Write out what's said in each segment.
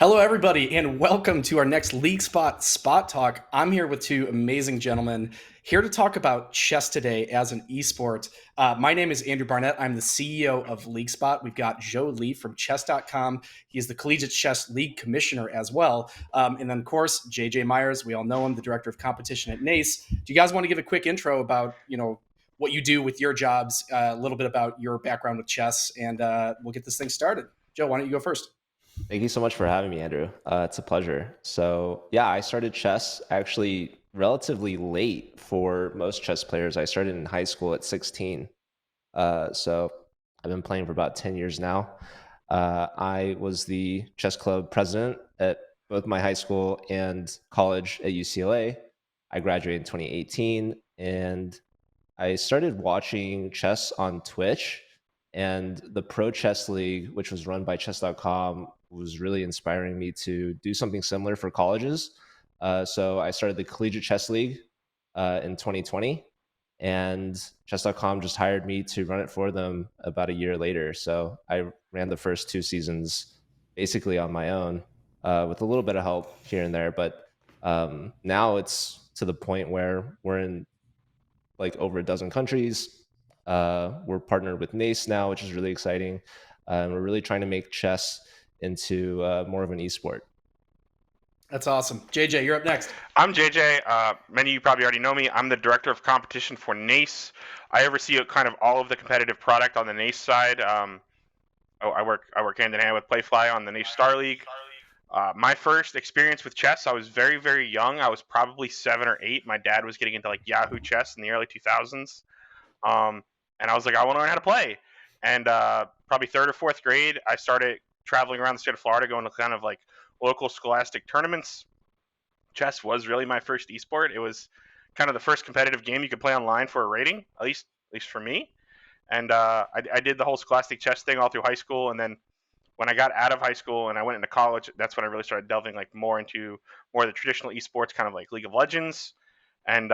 Hello, everybody, and welcome to our next LeagueSpot Spot Talk. I'm here with two amazing gentlemen here to talk about chess today as an esport. My name is Andrew Barnett. I'm the CEO of LeagueSpot. We've got Joe Lee from chess.com. He is the Collegiate Chess League Commissioner as well. And then, of course, JJ Myers. We all know him, the Director of Competition at NACE. Do you guys want to give a quick intro about, what you do with your jobs, a little bit about your background with chess, and we'll get this thing started. Joe, why don't you go first? Thank you so much for having me, Andrew. It's a pleasure. So, yeah, I started chess actually relatively late for most chess players. I started in high school at 16. So, I've been playing for about 10 years now. I was the chess club president at both my high school and college at UCLA. I graduated in 2018, and I started watching chess on Twitch, and the Pro Chess League, which was run by chess.com, was really inspiring me to do something similar for colleges. So I started the Collegiate Chess League in 2020, and chess.com just hired me to run it for them about a year later. So I ran the first two seasons basically on my own, with a little bit of help here and there. But now it's to the point where we're in like over a dozen countries. We're partnered with NACE now, which is really exciting. And we're really trying to make chess into more of an esport. That's awesome. JJ, you're up next. I'm JJ. Many of you probably already know me. I'm the director of competition for NACE. I oversee kind of all of the competitive product on the NACE side. I work hand in hand with Playfly on the NACE Star League. My first experience with chess, I was very, very young. I was probably 7 or 8. My dad was getting into like Yahoo Chess in the early 2000s. And I was like, I want to learn how to play. And probably third or fourth grade, I started traveling around the state of Florida, going to kind of like local scholastic tournaments. Chess was really my first esport. It was kind of the first competitive game you could play online for a rating, at least for me. And I did the whole scholastic chess thing all through high school, and then when I got out of high school and I went into college, that's when I really started delving like more into more of the traditional esports, kind of like League of Legends. And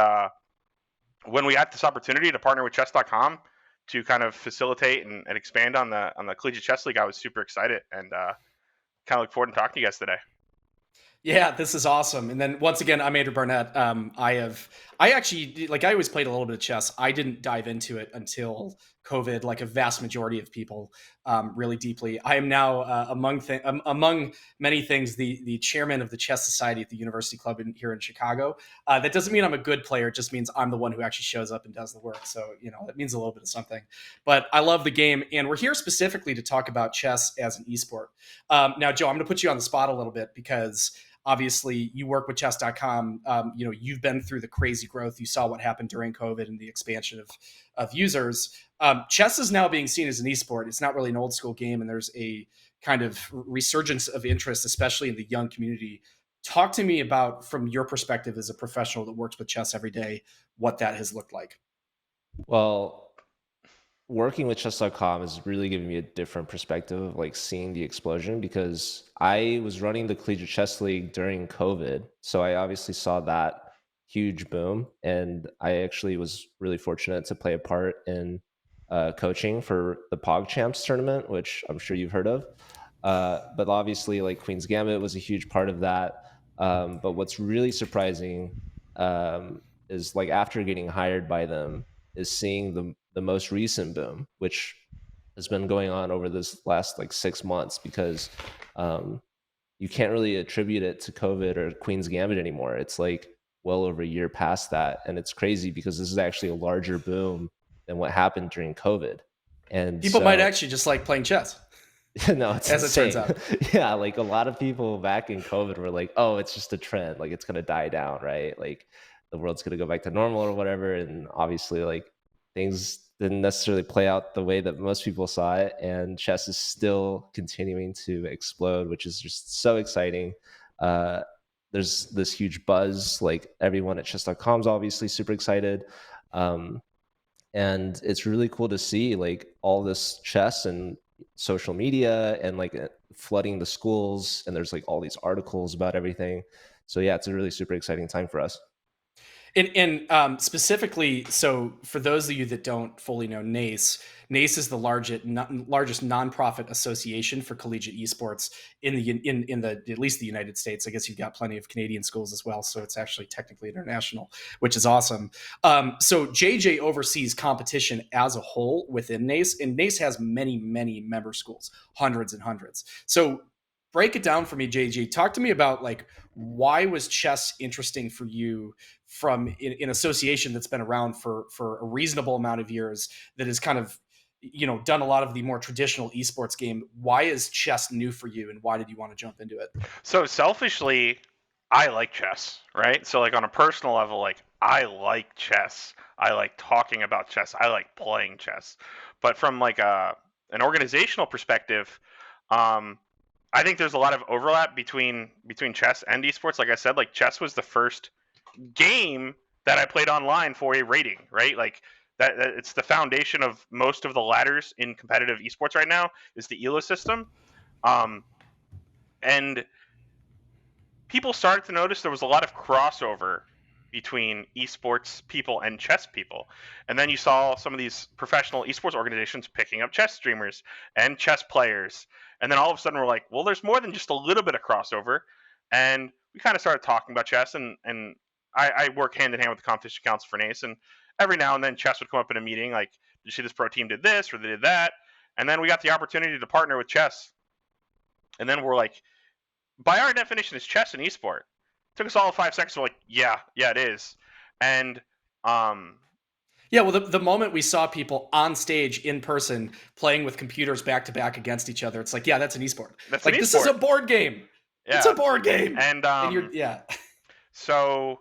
when we had this opportunity to partner with chess.com to kind of facilitate and expand on the Collegiate Chess League, I was super excited and kind of look forward to talking to you guys today. Yeah, this is awesome. And then once again, I'm Andrew Barnett. I actually, like, I always played a little bit of chess. I didn't dive into it until COVID, like a vast majority of people, really deeply. I am now among many things the chairman of the chess society at the University Club here in Chicago. That doesn't mean I'm a good player; it just means I'm the one who actually shows up and does the work. So that means a little bit of something. But I love the game, and we're here specifically to talk about chess as an esport. Now, Joe, I'm going to put you on the spot a little bit because obviously you work with chess.com. You've been through the crazy growth. You saw what happened during COVID and the expansion of users. Chess is now being seen as an esport. It's not really an old school game, and there's a kind of resurgence of interest, especially in the young community. Talk to me about, from your perspective as a professional that works with chess every day, what that has looked like. Well, working with chess.com is really giving me a different perspective of like seeing the explosion, because I was running the Collegiate Chess League during COVID. So I obviously saw that huge boom. And I actually was really fortunate to play a part in coaching for the PogChamps tournament, which I'm sure you've heard of. But obviously, like Queen's Gambit was a huge part of that. But what's really surprising is like after getting hired by them, is seeing the most recent boom, which has been going on over this last like 6 months, because you can't really attribute it to COVID or Queen's Gambit anymore. It's like well over a year past that, and it's crazy because this is actually a larger boom than what happened during COVID. And People might so actually just like playing chess, no, it's as it turns insane. out. Yeah, like a lot of people back in COVID were like, "Oh, it's just a trend. Like it's gonna die down, right? Like the world's gonna go back to normal or whatever." And obviously, like things didn't necessarily play out the way that most people saw it. And chess is still continuing to explode, which is just so exciting. Uh, there's this huge buzz. Like everyone at chess.com is obviously super excited. Um, and it's really cool to see like all this chess and social media and like flooding the schools, and there's like all these articles about everything. So yeah, it's a really super exciting time for us. And specifically, so for those of you that don't fully know NACE is the largest nonprofit association for collegiate esports in the at least the United States. I guess you've got plenty of Canadian schools as well, so it's actually technically international, which is awesome. So JJ oversees competition as a whole within NACE, and NACE has many member schools, hundreds and hundreds. So break it down for me, JJ. Talk to me about like why was chess interesting for you from in association that's been around for a reasonable amount of years, that has kind of done a lot of the more traditional esports game. Why is chess new for you, and why did you want to jump into it? So selfishly, I like chess, right? So like on a personal level, like I like chess. I like talking about chess. I like playing chess. But from like an organizational perspective, um, I think there's a lot of overlap between chess and esports. Like I said, like chess was the first game that I played online for a rating, right? Like that it's the foundation of most of the ladders in competitive esports right now is the ELO system. Um, and people started to notice there was a lot of crossover between esports people and chess people. And then you saw some of these professional esports organizations picking up chess streamers and chess players. And then all of a sudden we're like, well, there's more than just a little bit of crossover. And we kind of started talking about chess. And I work hand in hand with the competition council for NACE. And every now and then chess would come up in a meeting like, did you see this pro team did this or they did that? And then we got the opportunity to partner with chess. And then we're like, by our definition, is chess an esport? It took us all 5 seconds. We're like, yeah, it is. And Yeah, well, the moment we saw people on stage in person playing with computers back to back against each other, it's like, yeah, that's an esport. that's an Like, this is esport. a board game. It's Yeah. a board game. And And you're, yeah. so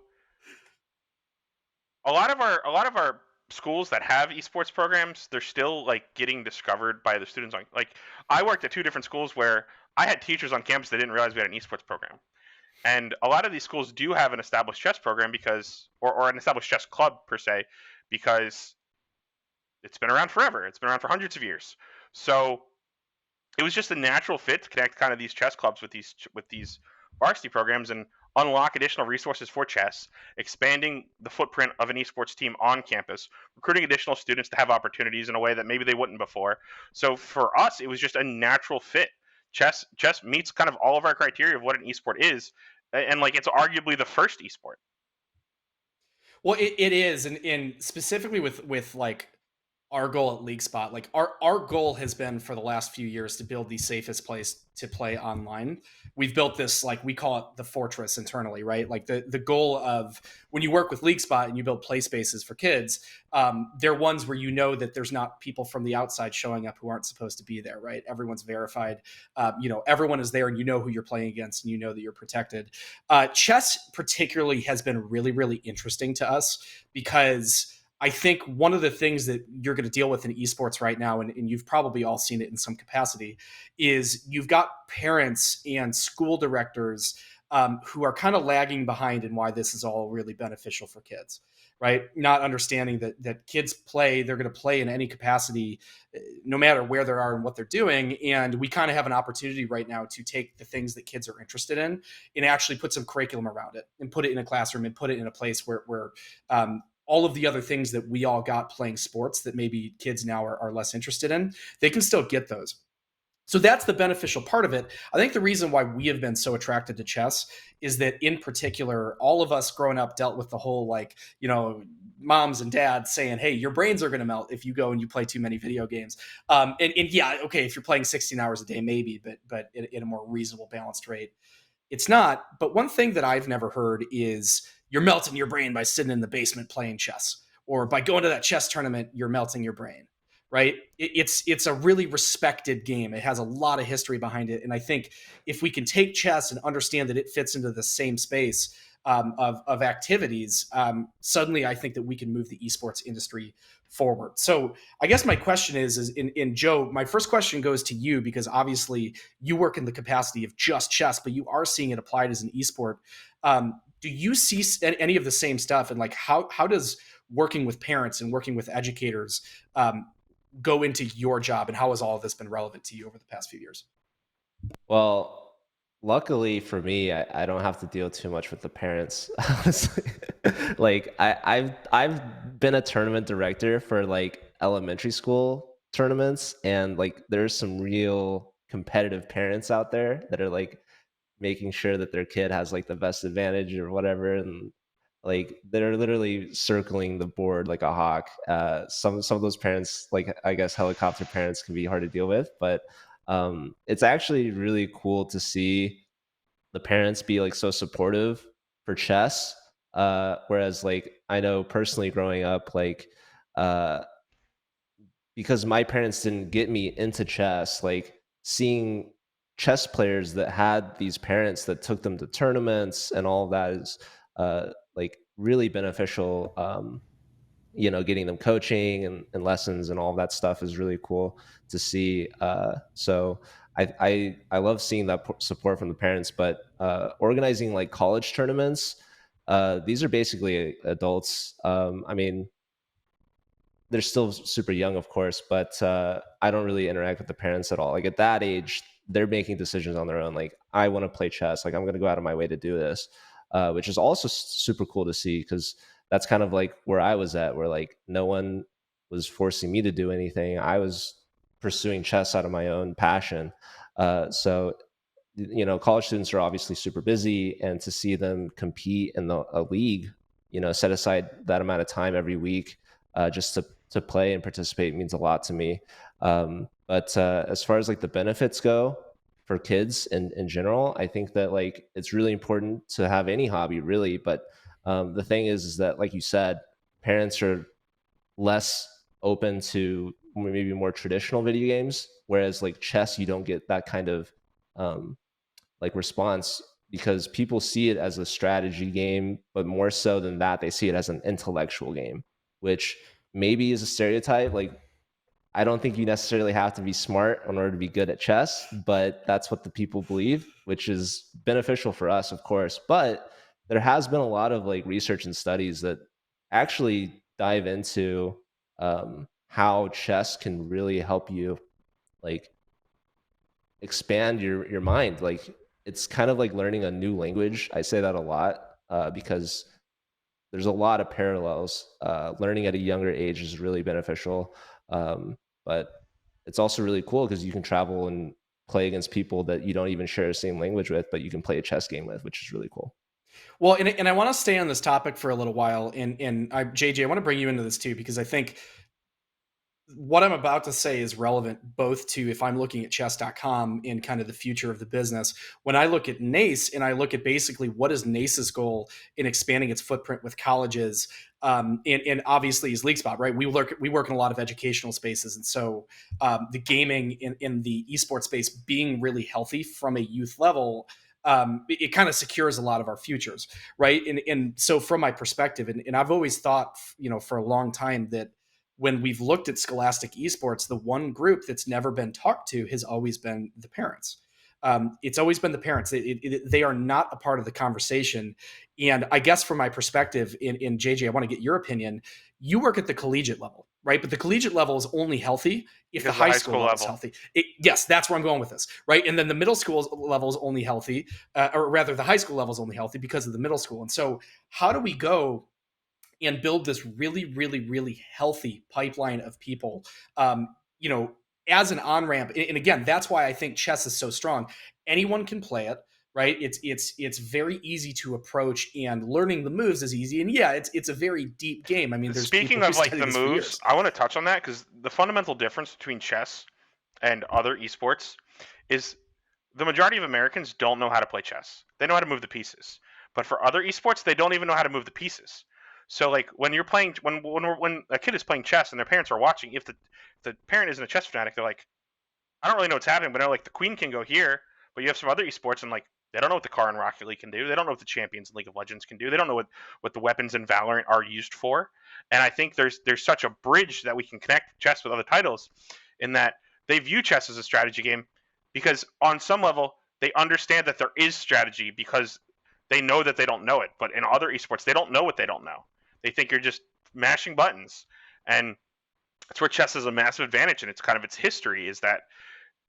a lot of our schools that have esports programs, they're still like getting discovered by the students. On like, I worked at two different schools where I had teachers on campus that didn't realize we had an esports program. And a lot of these schools do have an established chess program because, or an established chess club per se, because it's been around forever. It's been around for hundreds of years. So it was just a natural fit to connect kind of these chess clubs with these varsity programs and unlock additional resources for chess, expanding the footprint of an esports team on campus, recruiting additional students to have opportunities in a way that maybe they wouldn't before. So for us, it was just a natural fit. Chess meets kind of all of our criteria of what an esport is, and like it's arguably the first esport. Well, it is, and specifically with like our goal at LeagueSpot, like our goal has been for the last few years to build the safest place to play online. We've built this, like we call it the fortress internally, right? Like the goal of when you work with LeagueSpot and you build play spaces for kids, they're ones where you know that there's not people from the outside showing up who aren't supposed to be there, right? Everyone's verified. Everyone is there, and you know who you're playing against, and you know that you're protected. Chess particularly has been really interesting to us because I think one of the things that you're going to deal with in esports right now, and you've probably all seen it in some capacity, is you've got parents and school directors who are kind of lagging behind in why this is all really beneficial for kids, right? Not understanding that kids play, they're going to play in any capacity, no matter where they are and what they're doing. And we kind of have an opportunity right now to take the things that kids are interested in and actually put some curriculum around it and put it in a classroom and put it in a place where all of the other things that we all got playing sports that maybe kids now are less interested in, they can still get those. So that's the beneficial part of it. I think the reason why we have been so attracted to chess is that, in particular, all of us growing up dealt with the whole, like, moms and dads saying, hey, your brains are going to melt if you go and you play too many video games. And yeah, okay, if you're playing 16 hours a day, maybe, but in a more reasonable, balanced rate, it's not. But one thing that I've never heard is you're melting your brain by sitting in the basement playing chess, or by going to that chess tournament, you're melting your brain, right? It's a really respected game. It has a lot of history behind it. And I think if we can take chess and understand that it fits into the same space of activities, suddenly I think that we can move the esports industry forward. So I guess my question is in Joe, my first question goes to you, because obviously you work in the capacity of just chess, but you are seeing it applied as an esport. Do you see any of the same stuff? And like, how does working with parents and working with educators go into your job, and how has all of this been relevant to you over the past few years? Well, Luckily for me, I don't have to deal too much with the parents, honestly. Like I've been a tournament director for like elementary school tournaments, and like there's some real competitive parents out there that are like making sure that their kid has like the best advantage or whatever, and like they're literally circling the board like a hawk. Some of those parents, like I guess helicopter parents, can be hard to deal with, but it's actually really cool to see the parents be like so supportive for chess. Whereas like I know personally growing up, like uh, because my parents didn't get me into chess, like seeing chess players that had these parents that took them to tournaments and all of that is like really beneficial. You know, getting them coaching and lessons and all of that stuff is really cool to see. So I love seeing that support from the parents, but organizing like college tournaments, these are basically adults. I mean, they're still super young, of course, but I don't really interact with the parents at all. Like at that age, they're making decisions on their own. Like I want to play chess. Like I'm going to go out of my way to do this, which is also super cool to see because that's kind of like where I was at, where like no one was forcing me to do anything. I was pursuing chess out of my own passion. So you know, college students are obviously super busy, and to see them compete in a league, you know, set aside that amount of time every week just to play and participate means a lot to me. But as far as like the benefits go for kids in general, I think that like it's really important to have any hobby really. But the thing is that like you said, parents are less open to maybe more traditional video games, whereas like chess, you don't get that kind of um, like response because people see it as a strategy game, but more so than that, they see it as an intellectual game, which maybe is a stereotype. Like, I don't think you necessarily have to be smart in order to be good at chess, but that's what the people believe, which is beneficial for us, of course. But there has been a lot of like research and studies that actually dive into how chess can really help you like expand your mind. Like it's kind of like learning a new language. I say that a lot because there's a lot of parallels. Learning at a younger age is really beneficial, but it's also really cool because you can travel and play against people that you don't even share the same language with, but you can play a chess game with, which is really cool. Well, and I want to stay on this topic for a little while, and JJ, I want to bring you into this too because I think what I'm about to say is relevant both to if I'm looking at chess.com in kind of the future of the business. When I look at NACE and I look at basically what is NACE's goal in expanding its footprint with colleges, and obviously is LeagueSpot, right? We work in a lot of educational spaces, and so the gaming in the esports space being really healthy from a youth level. It kind of secures a lot of our futures, right? And so, from my perspective, and I've always thought, you know, for a long time that when we've looked at scholastic esports, the one group that's never been talked to has always been the parents. It's always been the parents. They are not a part of the conversation. And I guess from my perspective, in JJ, I want to get your opinion. You work at the collegiate level, right? But the collegiate level is only healthy if the Because the high high school school level is level. healthy. Yes, that's where I'm going with this, right? And then the middle school level is only healthy, or rather, the high school level is only healthy because of the middle school. And so, how do we go and build this really, really, really healthy pipeline of people, you know, as an on ramp? And again, that's why I think chess is so strong. Anyone can play it, right? It's very easy to approach, and learning the moves is easy. And yeah, it's a very deep game. I mean, there's people Speaking who of like study the this for moves, years. I want to touch on that because the fundamental difference between chess and other esports is the majority of Americans don't know how to play chess. They know how to move the pieces. But for other esports, they don't even know how to move the pieces. So like when you're playing when a kid is playing chess and their parents are watching, if the parent isn't a chess fanatic, they're like, I don't really know what's happening, but I know like the queen can go here, but you have some other esports and like they don't know what the car in Rocket League can do. They don't know what the champions in League of Legends can do. They don't know what the weapons in Valorant are used for. And I think there's such a bridge that we can connect chess with other titles in that they view chess as a strategy game because on some level they understand that there is strategy because they know that they don't know it. But in other esports, they don't know what they don't know. They think you're just mashing buttons. And that's where chess is a massive advantage, and it's kind of its history is that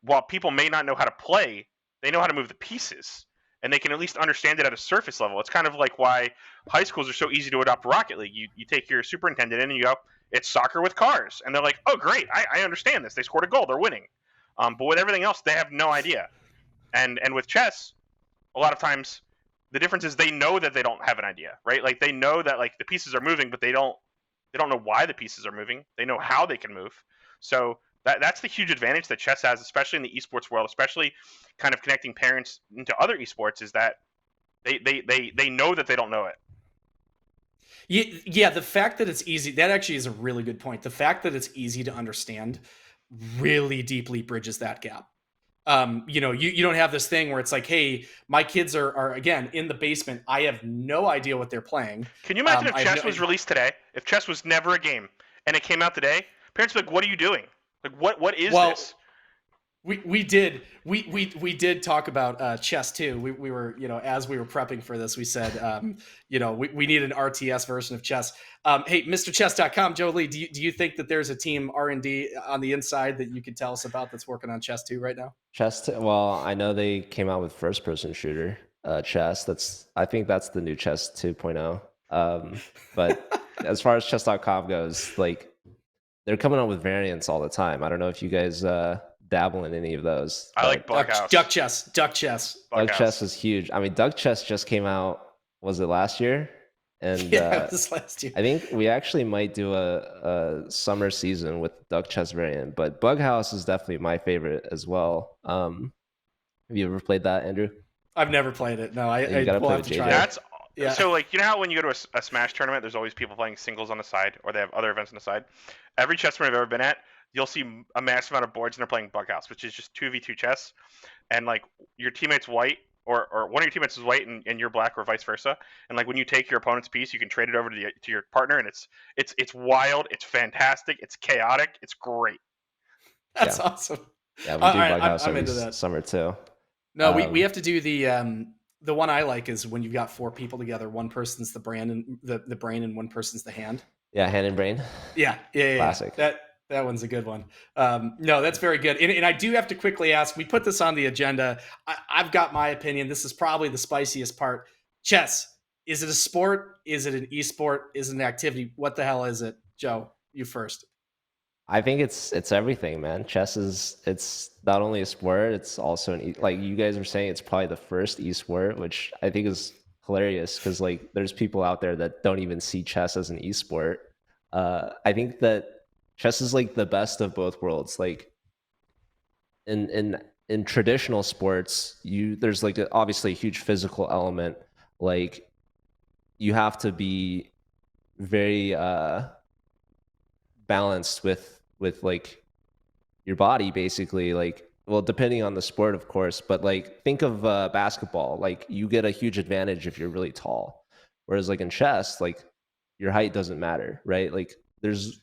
while people may not know how to play, they know how to move the pieces, and they can at least understand it at a surface level. It's kind of like why high schools are so easy to adopt Rocket League. You take your superintendent in and you go, it's soccer with cars, and they're like, oh great, I understand this. They scored a goal, they're winning. But with everything else, they have no idea. And with chess, a lot of times the difference is they know that they don't have an idea, right? Like they know that like the pieces are moving, but they don't know why the pieces are moving. They know how they can move. So that's the huge advantage that chess has, especially in the esports world, especially kind of connecting parents into other esports, is that they know that they don't know it. Yeah, the fact that it's easy, that actually is a really good point. The fact that it's easy to understand really deeply bridges that gap. You know, you don't have this thing where it's like, hey, my kids are again in the basement. I have no idea what they're playing. Can you imagine if chess was released today? If chess was never a game and it came out today, parents would be like, what are you doing? Like what is this? We did talk about chess too. We were, you know, as we were prepping for this, we said, you know, we need an RTS version of chess. Hey, MrChess.com, Joe Lee, do you think that there's a team R&D on the inside that you could tell us about that's working on chess 2 right now? Well, I know they came out with first person shooter chess. I think that's the new chess 2.0. But as far as chess.com goes, like they're coming out with variants all the time. I don't know if you guys dabble in any of those. I like Bughouse. Duck chess. Duck chess is huge. I mean, Duck chess just came out. Was it last year? And yeah, it was last year. I think we actually might do a summer season with Duck chess variant. But Bughouse is definitely my favorite as well. Have you ever played that, Andrew? I've never played it. No, I gotta play have to with try JJ. it. That's Yeah. So like, you know how when you go to a Smash tournament, there's always people playing singles on the side, or they have other events on the side. Every chess tournament I've ever been at, you'll see a massive amount of boards and they're playing Bughouse, which is just 2v2 chess, and like your teammate's white, or one of your teammates is white and you're black, or vice versa. And like when you take your opponent's piece, you can trade it over to your partner, and it's wild, it's fantastic, it's chaotic, it's great. That's awesome. Yeah, we do Bughouse I'm every into that. summer too. No, we have to do the one I like is when you've got 4 people together. One person's the brain and the brain, and one person's the hand. Yeah, hand and brain. Yeah. Classic. That one's a good one. No, that's very good. And I do have to quickly ask, we put this on the agenda. I've got my opinion. This is probably the spiciest part. Chess, is it a sport? Is it an esport? Is it an activity? What the hell is it? Joe, you first. I think it's everything, man. Chess it's not only a sport, it's also like you guys were saying, it's probably the first esport, which I think is hilarious because like there's people out there that don't even see chess as an esport. I think that chess is like the best of both worlds. Like in traditional sports, there's like obviously a huge physical element. Like you have to be very balanced with like your body, basically. Like, well, depending on the sport, of course, but like think of basketball. Like you get a huge advantage if you're really tall, whereas like in chess, like your height doesn't matter, right? Like there's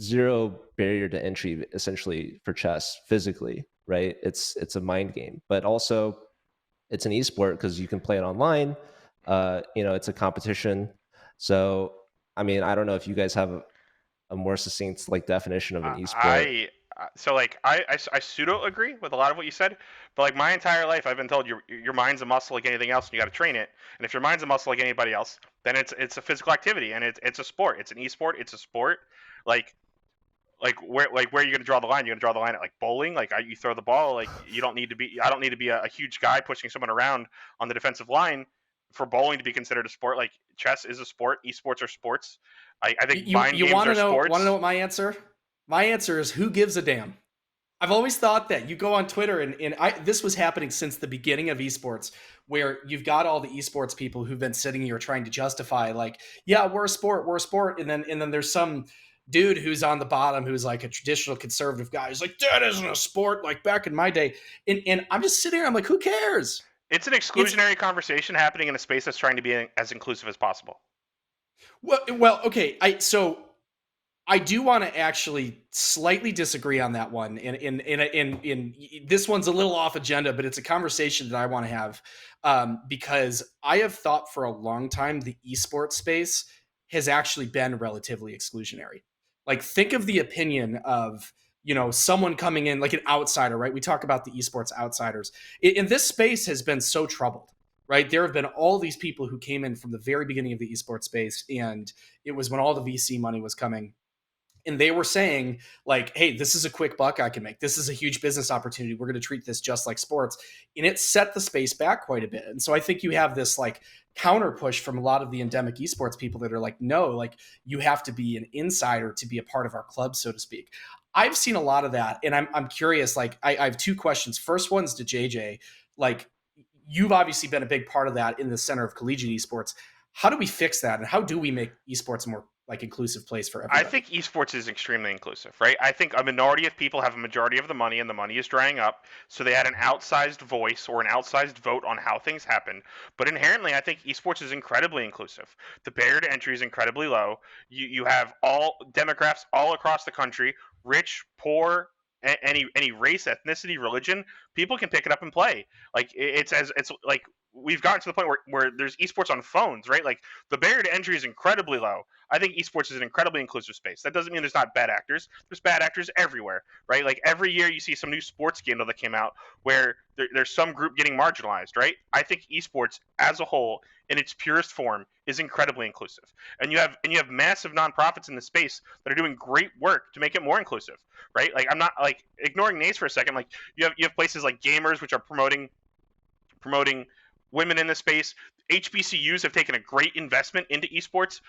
zero barrier to entry essentially for chess physically, right? It's a mind game, but also it's an esport because you can play it online. You know, it's a competition. So I mean, I don't know if you guys have a more succinct like definition of an esport. I pseudo agree with a lot of what you said, but like my entire life I've been told your mind's a muscle like anything else, and you got to train it. And if your mind's a muscle like anybody else, then it's a physical activity, and it's a sport. It's an esport. It's a sport. Like where are you going to draw the line? You're going to draw the line at like bowling. Like you throw the ball. Like I don't need to be a huge guy pushing someone around on the defensive line for bowling to be considered a sport. Like chess is a sport. Esports are sports. I think mind games are sports. Want to know what my answer? My answer is who gives a damn? I've always thought that. You go on Twitter, and this was happening since the beginning of esports, where you've got all the esports people who've been sitting here trying to justify, like, yeah, we're a sport, and then there's some dude who's on the bottom who's like a traditional conservative guy who's like, that isn't a sport like back in my day. And I'm just sitting here, I'm like, who cares? It's an exclusionary conversation happening in a space that's trying to be as inclusive as possible. Well, okay. I do want to actually slightly disagree on that one. In this one's a little off agenda, but it's a conversation that I want to have because I have thought for a long time the esports space has actually been relatively exclusionary. Like, think of the opinion of, someone coming in like an outsider, right? We talk about the esports outsiders. And this space has been so troubled, right? There have been all these people who came in from the very beginning of the esports space, and it was when all the VC money was coming, and they were saying like, hey, this is a quick buck I can make, this is a huge business opportunity, we're going to treat this just like sports. And it set the space back quite a bit. And so I think you have this like counter push from a lot of the endemic esports people that are like, no, like you have to be an insider to be a part of our club, so to speak. I've seen a lot of that, and I'm curious, like I have two questions. First one's to JJ. Like, you've obviously been a big part of that in the center of collegiate esports. How do we fix that, and how do we make esports a more like inclusive place for I everybody? think esports is extremely inclusive, right? I think a minority of people have a majority of the money, and the money is drying up. So they had an outsized voice or an outsized vote on how things happen. But inherently, I think esports is incredibly inclusive. The barrier to entry is incredibly low. You have all demographics all across the country, rich, poor, any race, ethnicity, religion. People can pick it up and play. Like it's like we've gotten to the point where there's esports on phones, right? Like the barrier to entry is incredibly low. I think esports is an incredibly inclusive space. That doesn't mean there's not bad actors. There's bad actors everywhere, right? Like every year you see some new sports scandal that came out where there's some group getting marginalized, right? I think esports as a whole, in its purest form, is incredibly inclusive. And you have massive nonprofits in the space that are doing great work to make it more inclusive, right? Like I'm not like ignoring NACE for a second. Like you have places like Gamers which are promoting women in the space. HBCUs have taken a great investment into esports.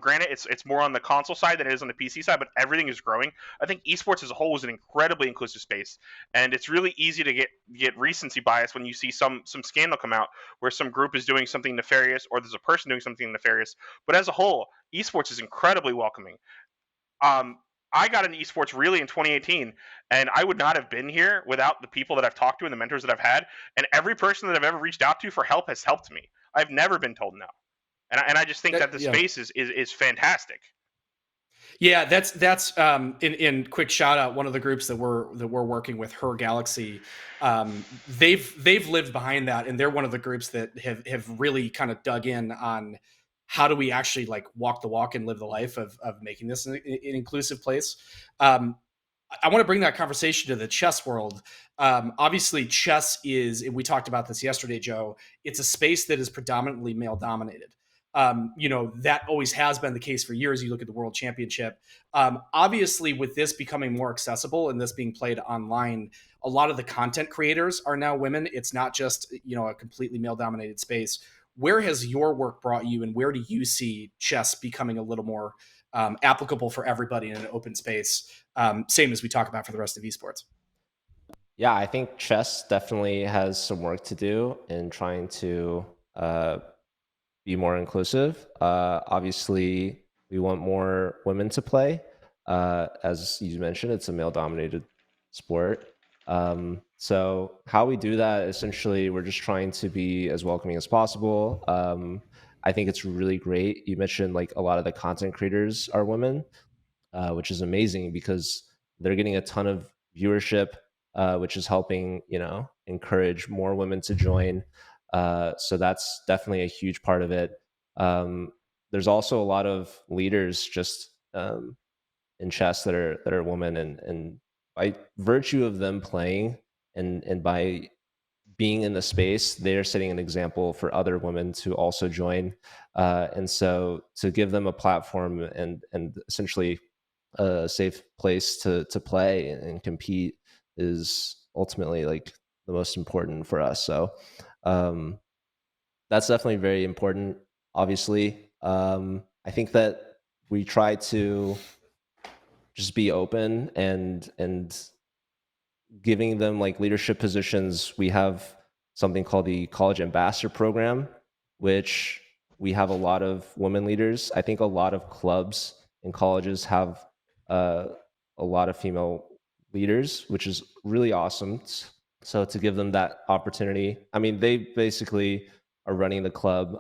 Granted, it's more on the console side than it is on the PC side, but everything is growing. I think esports as a whole is an incredibly inclusive space, and it's really easy to get recency bias when you see some scandal come out where some group is doing something nefarious or there's a person doing something nefarious. But as a whole, esports is incredibly welcoming. um, I got into esports really in 2018, and I would not have been here without the people that I've talked to and the mentors that I've had. And every person that I've ever reached out to for help has helped me. I've never been told no, and I just think that That the yeah. space is fantastic. Yeah, that's in quick shout out, one of the groups that we're working with, Her Galaxy. They've lived behind that, and they're one of the groups that have really kind of dug in on how do we actually like walk the walk and live the life of making this an inclusive place. Um, I want to bring that conversation to the chess world. Obviously, chess is, and we talked about this yesterday, Joe, it's a space that is predominantly male dominated. That always has been the case for years. You look at the world championship. Obviously, with this becoming more accessible and this being played online, a lot of the content creators are now women. It's not just, a completely male dominated space. Where has your work brought you, and where do you see chess becoming a little more applicable for everybody in an open space? Same as we talk about for the rest of esports. Yeah, I think chess definitely has some work to do in trying to be more inclusive. Obviously, we want more women to play. As you mentioned, it's a male-dominated sport. So how we do that, essentially, we're just trying to be as welcoming as possible. I think it's really great. You mentioned like a lot of the content creators are women, which is amazing because they're getting a ton of viewership, which is helping, encourage more women to join. So that's definitely a huge part of it. There's also a lot of leaders just in chess that are women, and by virtue of them playing and by being in the space, they're setting an example for other women to also join. And so to give them a platform and essentially a safe place to play and compete is ultimately like the most important for us. So um, that's definitely very important. Obviously, I think that we try to just be open and giving them like leadership positions. We have something called the College Ambassador Program, which we have a lot of women leaders. I think a lot of clubs and colleges have uh, a lot of female leaders, which is really awesome. So to give them that opportunity, I mean, they basically are running the club.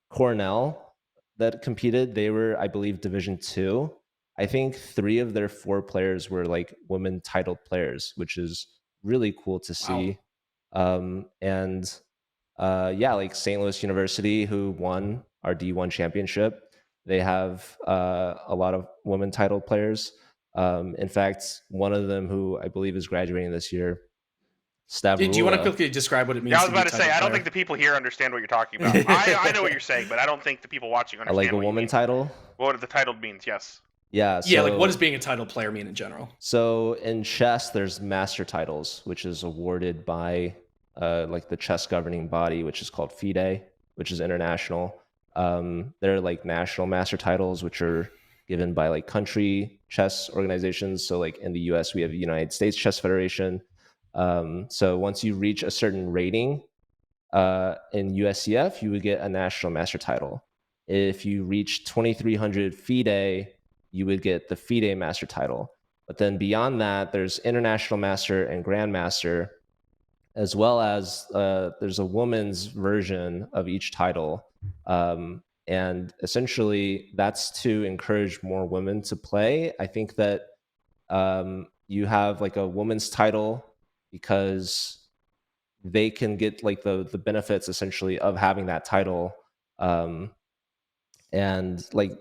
Cornell that competed, they were, I believe, Division 2. I think 3 of their 4 players were like women titled players, which is really cool to Wow. see. And yeah, like St. Louis University, who won our D1 championship, they have a lot of women titled players. In fact, one of them, who I believe is graduating this year, Do you want to Stavrula, quickly describe what it Yeah, means I was to be a about to say, title I don't player? think the people here understand what you're talking about. I know what you're saying, but I don't think the people watching like understand a what you woman mean. title. What the title means, yes. Yeah, Yeah, like what so does being a title player mean in general? so in chess, there's master titles, which is awarded by like the chess governing body, which is called FIDE, which is international. There are like national master titles, which are given by like country chess organizations. So like in the US, we have the United States Chess Federation. So once you reach a certain rating in USCF, you would get a national master title. If you reach 2300 FIDE, you would get the FIDE master title. But then beyond that, there's international master and grandmaster, as well as there's a woman's version of each title. And essentially, that's to encourage more women to play. I think that you have like a women's title because they can get like the benefits essentially of having that title. Um, and like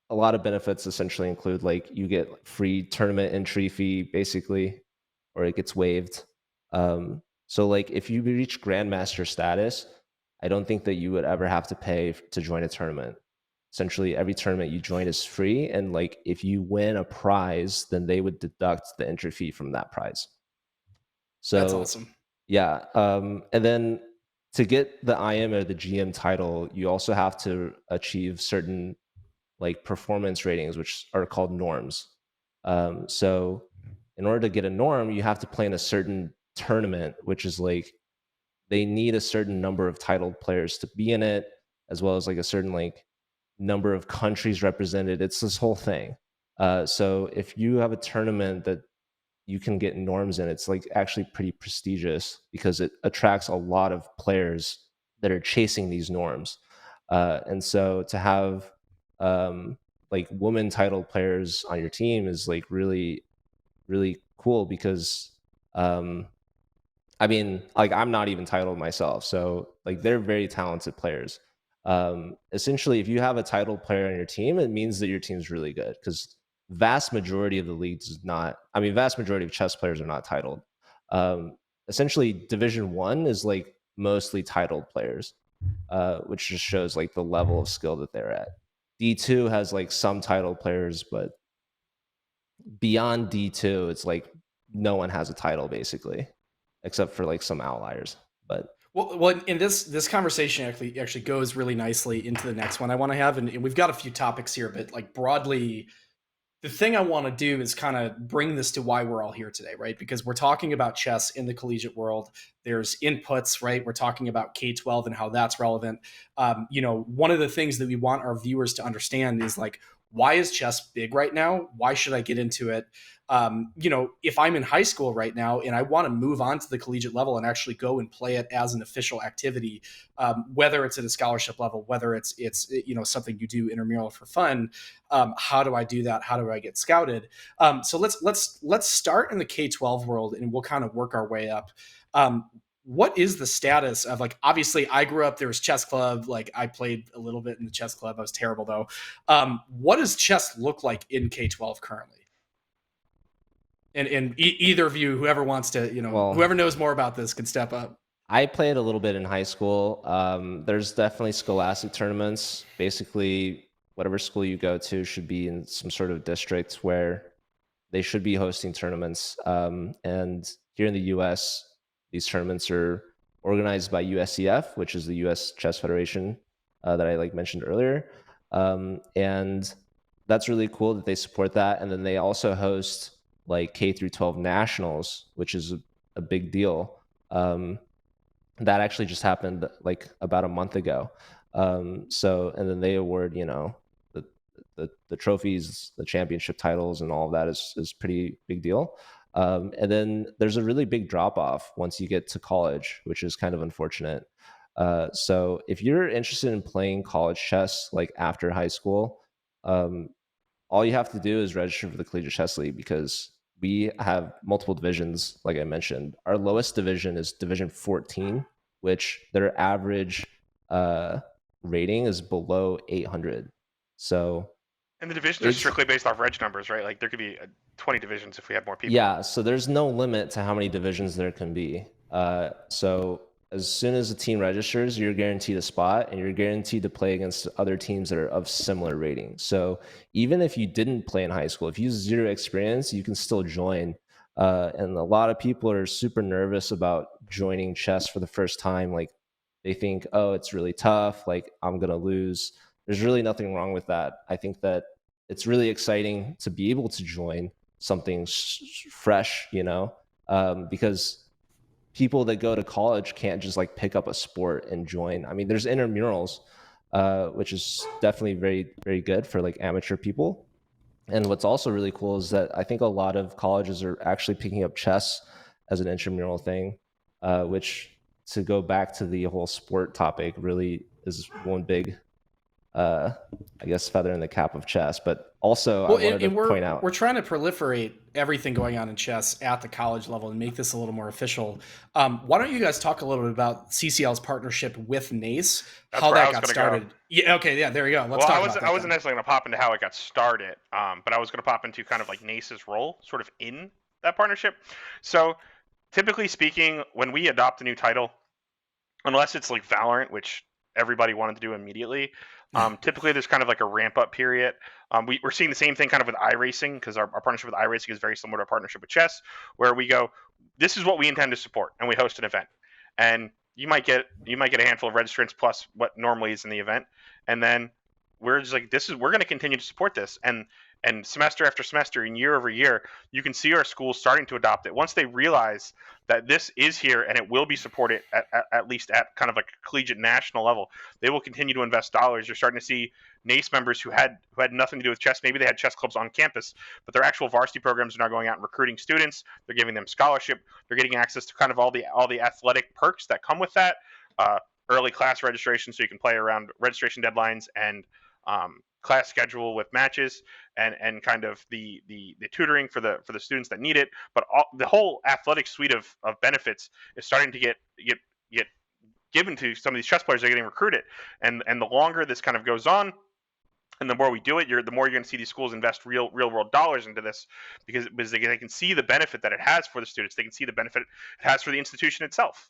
a lot of benefits essentially include like you get free tournament entry fee basically, or it gets waived. So like if you reach grandmaster status, I don't think that you would ever have to pay to join a tournament. Essentially every tournament you join is free, and like if you win a prize, then they would deduct the entry fee from that prize. That's So awesome. yeah, and then to get the IM or the GM title, you also have to achieve certain like performance ratings, which are called norms. So in order to get a norm, you have to play in a certain tournament, which is like they need a certain number of titled players to be in it, as well as like a certain like number of countries represented. It's this whole thing. So if you have a tournament that you can get norms in, it's like actually pretty prestigious because it attracts a lot of players that are chasing these norms. And so to have like woman titled players on your team is like really, really cool because I mean, like I'm not even titled myself, so like they're very talented players. Essentially, if you have a titled player on your team, it means that your team's really good because vast majority of the league does not. I mean, vast majority of chess players are not titled. Essentially, Division One is like mostly titled players, which just shows like the level of skill that they're at. D2 has like some titled players, but beyond D2, it's like no one has a title basically, except for like some outliers. But Well, in this conversation actually goes really nicely into the next one I want to have, and we've got a few topics here, but like broadly, the thing I want to do is kind of bring this to why we're all here today, right? Because we're talking about chess in the collegiate world. There's inputs, right? We're talking about K-12 and how that's relevant. One of the things that we want our viewers to understand is like, why is chess big right now? Why should I get into it? If I'm in high school right now and I want to move on to the collegiate level and actually go and play it as an official activity, whether it's at a scholarship level, whether it's something you do intramural for fun, how do I do that? How do I get scouted? So let's start in the K-12 world and we'll kind of work our way up. What is the status of, like, obviously I grew up, there was chess club, like I played a little bit in the chess club. I was terrible though. What does chess look like in K-12 currently? And either of you, whoever wants to, well, whoever knows more about this can step up. I played a little bit in high school. There's definitely scholastic tournaments. Basically, whatever school you go to should be in some sort of district where they should be hosting tournaments. And here in the US, these tournaments are organized by USCF, which is the US Chess Federation that I like mentioned earlier. And that's really cool that they support that. And then they also host like K through 12 nationals, which is a big deal. That actually just happened like about a month ago. So, and then they award, the trophies, the championship titles, and all of that is pretty big deal. And then there's a really big drop off once you get to college, which is kind of unfortunate. So if you're interested in playing college chess like after high school, um, all you have to do is register for the Collegiate Chess League because we have multiple divisions, like I mentioned. Our lowest division is Division 14, which their average rating is below 800. So And the divisions are It's strictly based off reg numbers, right? Like there could be 20 divisions if we had more people. Yeah, so there's no limit to how many divisions there can be. So as soon as a team registers, you're guaranteed a spot and you're guaranteed to play against other teams that are of similar rating. So even if you didn't play in high school, if you have zero experience, you can still join. And a lot of people are super nervous about joining chess for the first time. Like they think, oh, it's really tough. Like I'm going to lose. There's really nothing wrong with that. I think that it's really exciting to be able to join something fresh, because people that go to college can't just like pick up a sport and join. I mean, there's intramurals, which is definitely very, very good for like amateur people. And what's also really cool is that I think a lot of colleges are actually picking up chess as an intramural thing, which, to go back to the whole sport topic, really is one big I guess feather in the cap of chess. But also I wanted to point out, we're trying to proliferate everything going on in chess at the college level and make this a little more official. Why don't you guys talk a little bit about CCL's partnership with NACE, how that got started? Yeah, okay, yeah, there you go. Let's talk about that. I wasn't necessarily going to pop into how it got started, but I was going to pop into kind of like NACE's role sort of in that partnership. So typically speaking, when we adopt a new title, unless it's like Valorant, which everybody wanted to do immediately, typically there's kind of like a ramp up period. We're seeing the same thing kind of with iRacing, because our partnership with iRacing is very similar to our partnership with chess, where we go, this is what we intend to support, and we host an event. And you might get a handful of registrants plus what normally is in the event, and then we're just like, we're going to continue to support this, and semester after semester and year over year, you can see our schools starting to adopt it. Once they realize that this is here and it will be supported at least at kind of like a collegiate national level, they will continue to invest dollars. You're starting to see NACE members who had nothing to do with chess. Maybe they had chess clubs on campus, but their actual varsity programs are now going out and recruiting students. They're giving them scholarship. They're getting access to kind of all the athletic perks that come with that. Early class registration, so you can play around registration deadlines and class schedule with matches, and kind of the tutoring for the students that need it. But the whole athletic suite of benefits is starting to get given to some of these chess players that are getting recruited. And the longer this kind of goes on, and the more we do it, the more you're going to see these schools invest real world dollars into this, because they can see the benefit that it has for the students. They can see the benefit it has for the institution itself.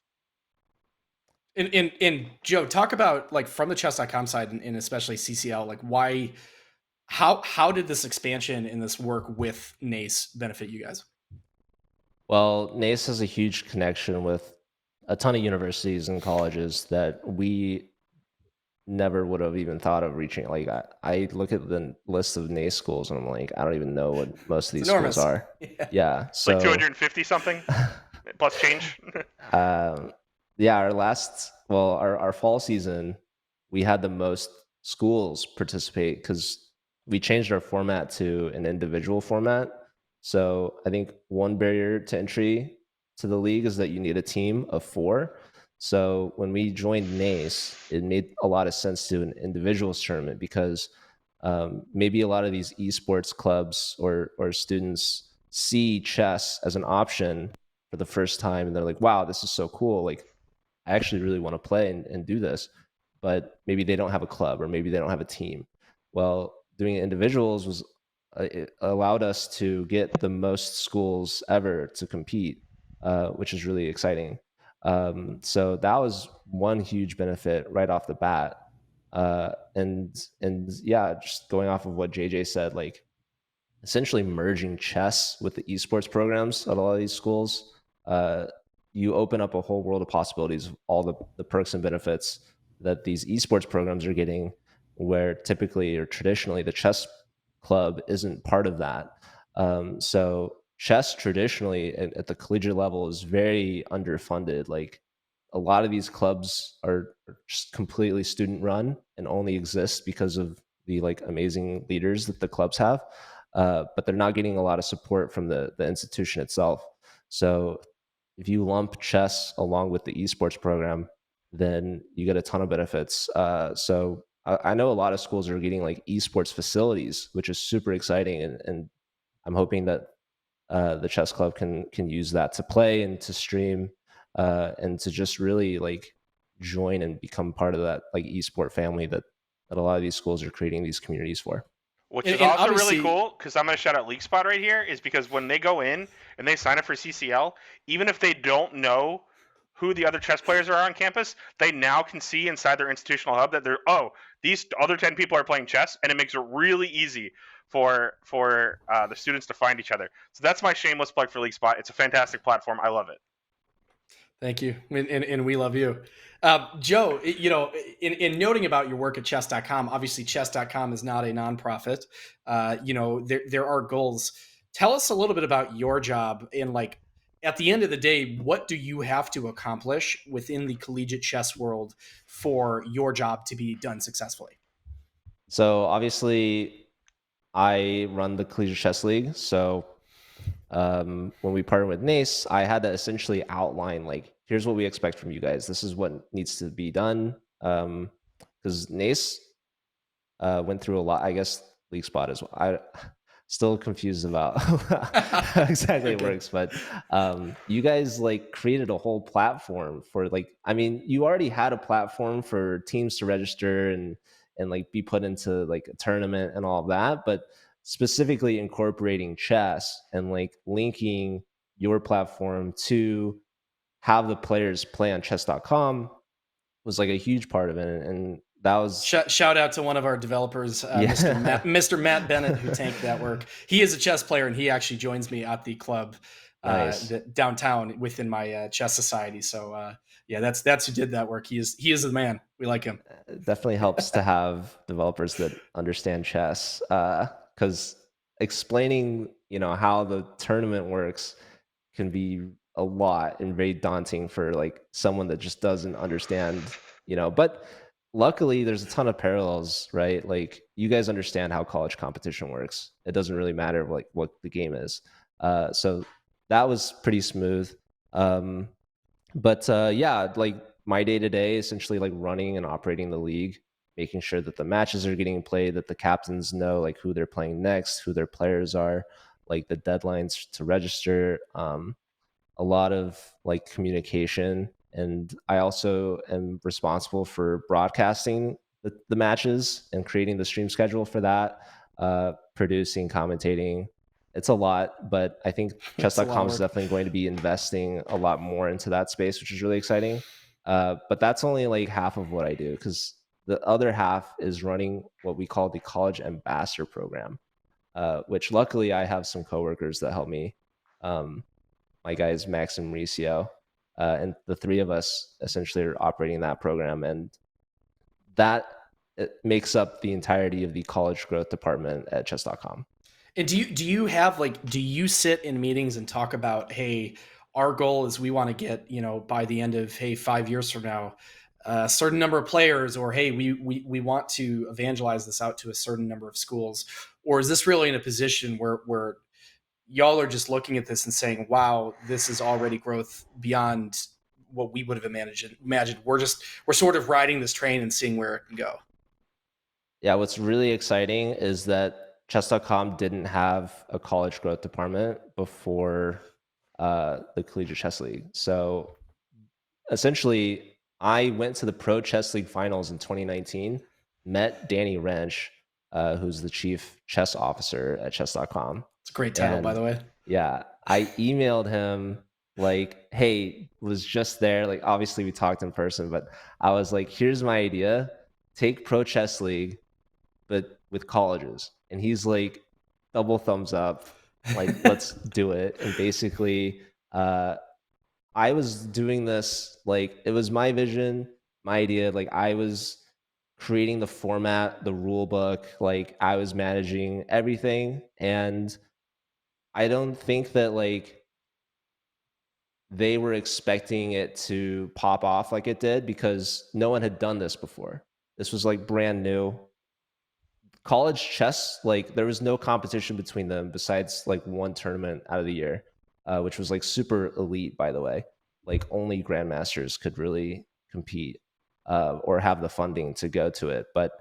And Joe, talk about, like, from the chess.com side, and especially CCL, like, how did this expansion and this work with NACE benefit you guys? well, NACE has a huge connection with a ton of universities and colleges that we never would have even thought of reaching. Like I look at the list of NACE schools and I'm like, I don't even know what most of these schools are. Yeah. So like 250 something plus change. Yeah, our fall season, we had the most schools participate because we changed our format to an individual format. So I think one barrier to entry to the league is that you need a team of 4. So when we joined NACE, it made a lot of sense to an individuals tournament, because maybe a lot of these esports clubs or students see chess as an option for the first time, and they're like, wow, this is so cool. Like, I actually really want to play and do this, but maybe they don't have a club or maybe they don't have a team. Well, doing individuals was it allowed us to get the most schools ever to compete, which is really exciting. So that was one huge benefit right off the bat. And yeah, just going off of what JJ said, like essentially merging chess with the esports programs at a lot of these schools, you open up a whole world of possibilities of all the perks and benefits that these esports programs are getting, where typically or traditionally the chess club isn't part of that. So chess traditionally at the collegiate level is very underfunded. Like a lot of these clubs are just completely student run and only exist because of the like amazing leaders that the clubs have. But they're not getting a lot of support from the institution itself. So if you lump chess along with the esports program, then you get a ton of benefits. So I know a lot of schools are getting like esports facilities, which is super exciting. And I'm hoping that the chess club can use that to play and to stream, and to just really like join and become part of that like esport family that a lot of these schools are creating these communities for. Which is And also really obviously, cool because I'm going to shout out LeagueSpot right here, is because when they go in and they sign up for CCL, even if they don't know who the other chess players are on campus, they now can see inside their institutional hub that these other 10 people are playing chess, and it makes it really easy for the students to find each other. So that's my shameless plug for LeagueSpot. It's a fantastic platform. I love it. thank you, and we love you. Joe, in noting about your work at chess.com, obviously chess.com is not a nonprofit. There are goals. Tell us a little bit about your job and like at the end of the day, what do you have to accomplish within the collegiate chess world for your job to be done successfully? So obviously, I run the Collegiate Chess League. So when we partnered with NACE, I had to essentially outline like, here's what we expect from you guys. This is what needs to be done. Because NACE went through a lot. I guess LeagueSpot as well. I still confused about how exactly it works, but you guys like created a whole platform for like, I mean, you already had a platform for teams to register and like be put into like a tournament and all of that, but specifically incorporating chess and like linking your platform to have the players play on chess.com was like a huge part of it. And that was, Shout out to one of our developers, yeah. Mr. Matt Bennett, who tanked that work. He is a chess player, and he actually joins me at the club Nice. downtown within my chess society. So yeah, that's who did that work. He is the man. We like him. It definitely helps to have developers that understand chess, because explaining, how the tournament works can be a lot and very daunting for like someone that just doesn't understand, but luckily there's a ton of parallels, right? Like you guys understand how college competition works. It doesn't really matter like what the game is. So that was pretty smooth. But yeah, like my day to day, essentially like running and operating the league, making sure that the matches are getting played, that the captains know like who they're playing next, who their players are, like the deadlines to register. A lot of like communication, and I also am responsible for broadcasting the matches and creating the stream schedule for that, producing, commentating. It's a lot, but I think It's a lot chess.com of is work. definitely going to be investing a lot more into that space, which is really exciting. But that's only like half of what I do, because the other half is running what we call the college ambassador program, which luckily I have some coworkers that help me. My guys Max and Mauricio, and the three of us essentially are operating that program, and that it makes up the entirety of the college growth department at chess.com. And do you sit in meetings and talk about, hey, our goal is we want to get, by the end of, hey, 5 years from now, a certain number of players, or hey, we want to evangelize this out to a certain number of schools? Or is this really in a position where y'all are just looking at this and saying, wow, this is already growth beyond what we would have imagined. We're sort of riding this train and seeing where it can go. Yeah, what's really exciting is that chess.com didn't have a college growth department before the Collegiate Chess League. So essentially, I went to the Pro Chess League finals in 2019, met Danny Wrench, who's the chief chess officer at chess.com. It's a great title, by And the way. yeah, I emailed him like, hey, was just there. Like, obviously, we talked in person, but I was like, here's my idea: take Pro Chess League, but with colleges. And he's like, double thumbs up, like, let's do it. And basically, I was doing this, like, it was my vision, my idea. Like, I was creating the format, the rule book, like, I was managing everything. And I don't think that, like, they were expecting it to pop off like it did, because no one had done this before. This was like brand new. College chess, like there was no competition between them besides like one tournament out of the year, which was like super elite, by the way. Like only grandmasters could really compete, or have the funding to go to it. But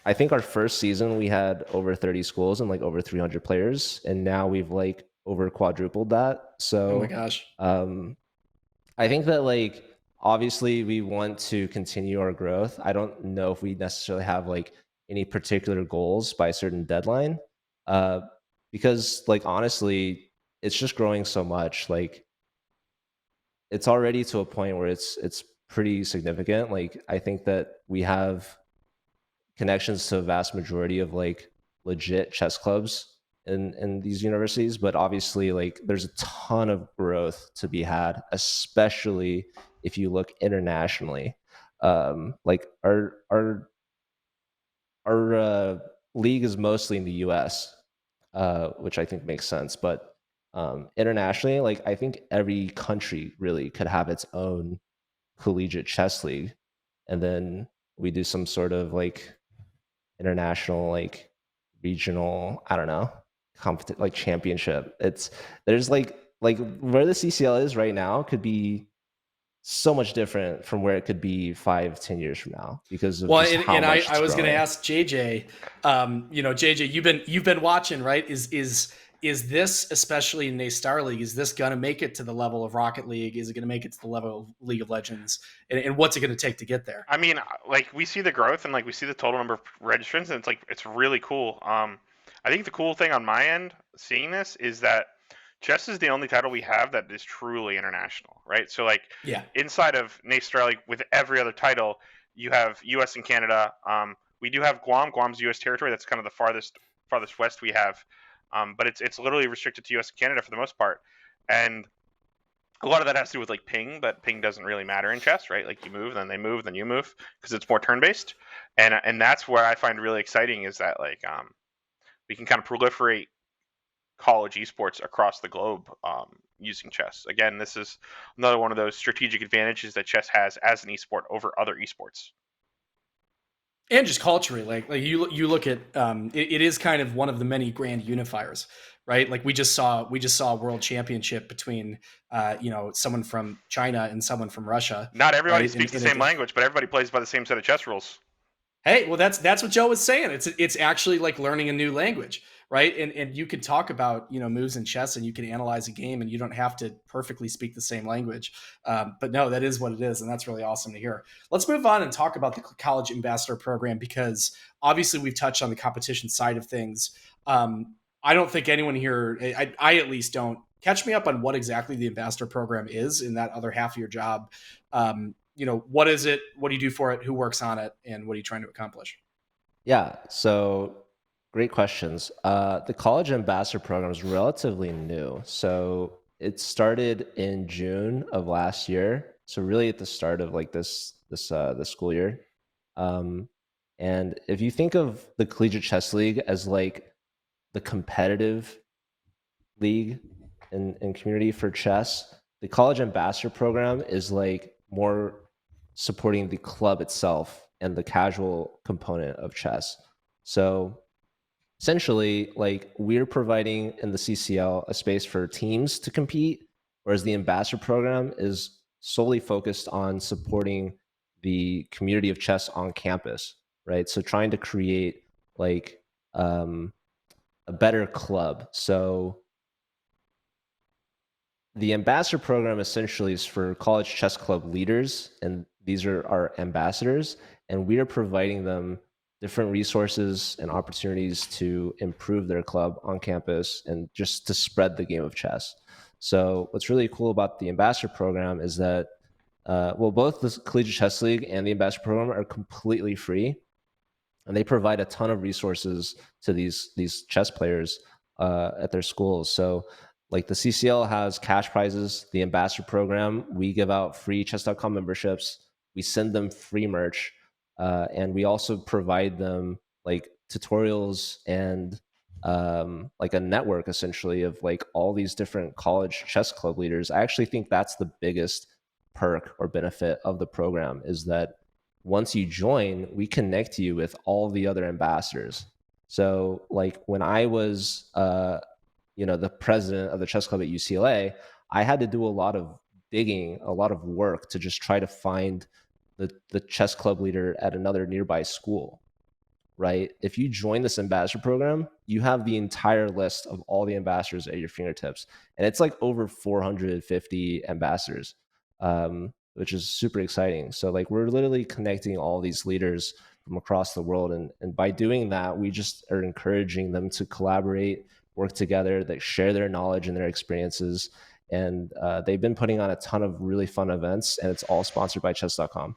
I think our first season we had over 30 schools and like over 300 players, and now we've like over quadrupled that. Oh my So gosh. I think that like obviously we want to continue our growth. I don't know if we necessarily have like any particular goals by a certain deadline, uh, because like honestly, it's just growing so much. Like it's already to a point where it's pretty significant. Like I think that we have connections to a vast majority of like legit chess clubs in these universities, but obviously like there's a ton of growth to be had, especially if you look internationally. Like our league is mostly in the US, which I think makes sense, but internationally, like I think every country really could have its own collegiate chess league, and then we do some sort of like international, like regional, I don't know, like championship. It's there's like where the CCL is right now could be so much different from where it could be 5-10 years from now because of Well, just how and much I it's was going to growing. ask JJ, JJ, you've been watching, right? Is this, especially in NACE Star League, is this going to make it to the level of Rocket League? Is it going to make it to the level of League of Legends? And what's it going to take to get there? I mean, like we see the growth and like we see the total number of registrants, and it's really cool. I think the cool thing on my end, seeing this, is that chess is the only title we have that is truly international, right? So like Yeah. inside of NACE Star League, with every other title, you have U.S. and Canada. We do have Guam. Guam's U.S. territory. That's kind of the farthest west we have, but it's literally restricted to U.S. and Canada for the most part, and a lot of that has to do with like ping, but ping doesn't really matter in chess, right? Like you move, then they move, then you move, because it's more turn based, and that's where I find really exciting is that like we can kind of proliferate college esports across the globe using chess. Again, this is another one of those strategic advantages that chess has as an esport over other esports. And just culturally, like you look at it is kind of one of the many grand unifiers, right? Like we just saw a world championship between someone from China and someone from Russia, Not everybody right? speaks the same language, but everybody plays by the same set of chess rules. Hey, well, that's what Joe was saying. It's actually like learning a new language, right? And you can talk about moves in chess, and you can analyze a game, and you don't have to perfectly speak the same language. But no, that is what it is, and that's really awesome to hear. Let's move on and talk about the college ambassador program, because obviously we've touched on the competition side of things. I don't think anyone here, I at least don't. Catch me up on what exactly the ambassador program is in that other half of your job. What is it? What do you do for it? Who works on it? And what are you trying to accomplish? Yeah, so great questions. The college ambassador program is relatively new. So it started in June of last year. So really at the start of like this school year. Um, and if you think of the Collegiate Chess League as like the competitive league and community for chess, the college ambassador program is like more supporting the club itself and the casual component of chess. So essentially, like we're providing in the CCL a space for teams to compete, whereas the ambassador program is solely focused on supporting the community of chess on campus, right? So trying to create like a better club. So the ambassador program essentially is for college chess club leaders, and these are our ambassadors, and we are providing them different resources and opportunities to improve their club on campus and just to spread the game of chess. So what's really cool about the ambassador program is that both the Collegiate Chess League and the ambassador program are completely free, and they provide a ton of resources to these chess players at their schools. So like the CCL has cash prizes. The ambassador program, we give out free chess.com memberships. We send them free merch. And we also provide them like tutorials and like a network essentially of like all these different college chess club leaders. I actually think that's the biggest perk or benefit of the program is that once you join, we connect you with all the other ambassadors. So like when I was the president of the chess club at UCLA, I had to do a lot of digging, a lot of work to just try to find the chess club leader at another nearby school, right? If you join this ambassador program, you have the entire list of all the ambassadors at your fingertips. And it's like over 450 ambassadors, which is super exciting. So like we're literally connecting all these leaders from across the world. And by doing that, we just are encouraging them to collaborate, work together, that share their knowledge and their experiences. And they've been putting on a ton of really fun events, and it's all sponsored by chess.com.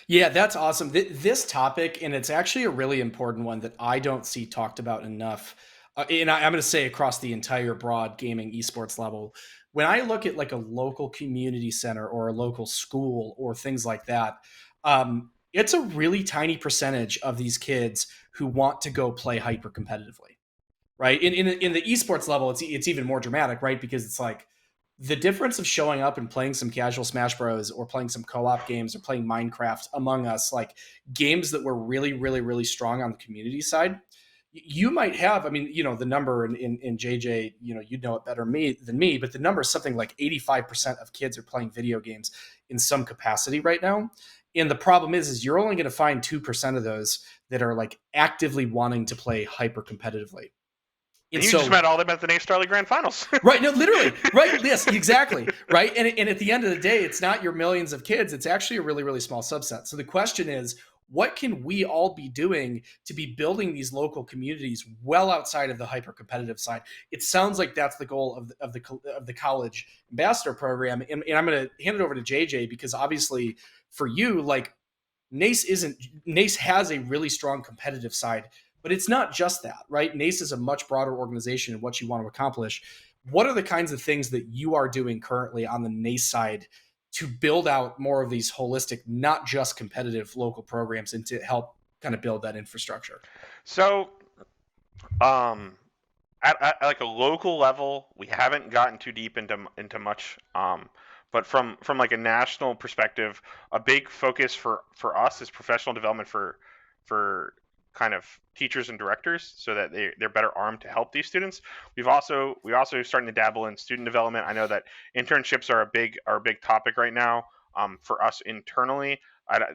Yeah, that's awesome. This topic, and it's actually a really important one that I don't see talked about enough. And I'm going to say across the entire broad gaming esports level, when I look at like a local community center or a local school or things like that, it's a really tiny percentage of these kids who want to go play hyper competitively, right? In the esports level, it's even more dramatic, right? Because it's like the difference of showing up and playing some casual Smash Bros. Or playing some co-op games or playing Minecraft Among Us, like games that were really, really, really strong on the community side. You might have, I mean, the number in JJ, you'd know it better than me, but the number is something like 85% of kids are playing video games in some capacity right now. And the problem is you're only going to find 2% of those that are like actively wanting to play hyper competitively. And you just met all them at the NACE Star League Grand Finals. Right. No, literally. Right. Yes, exactly. Right. And at the end of the day, it's not your millions of kids. It's actually a really, really small subset. So the question is, what can we all be doing to be building these local communities well outside of the hyper competitive side? It sounds like that's the goal of the college ambassador program. And I'm going to hand it over to JJ, because obviously for you, like NACE has a really strong competitive side, but it's not just that, right? NACE is a much broader organization in what you want to accomplish. What are the kinds of things that you are doing currently on the NACE side to build out more of these holistic, not just competitive local programs, and to help kind of build that infrastructure? So, at like a local level, we haven't gotten too deep into much. But from like a national perspective, a big focus for us is professional development for kind of teachers and directors, so that they're better armed to help these students. We also starting to dabble in student development. I know that internships are a big topic right now for us internally.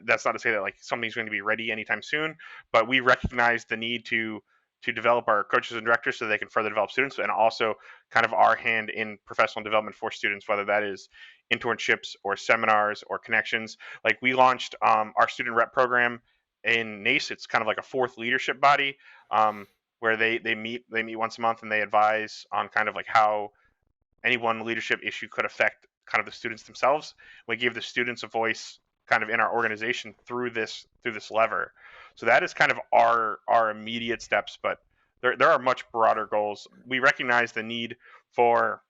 That's not to say that like something's going to be ready anytime soon, but we recognize the need to develop our coaches and directors so they can further develop students, and also kind of our hand in professional development for students, whether that is internships or seminars or connections. Like we launched our student rep program in NACE. It's kind of like a fourth leadership body where they meet once a month, and they advise on kind of like how any one leadership issue could affect kind of the students themselves. We give the students a voice kind of in our organization through this lever. So that is kind of our immediate steps, but there are much broader goals. We recognize the need for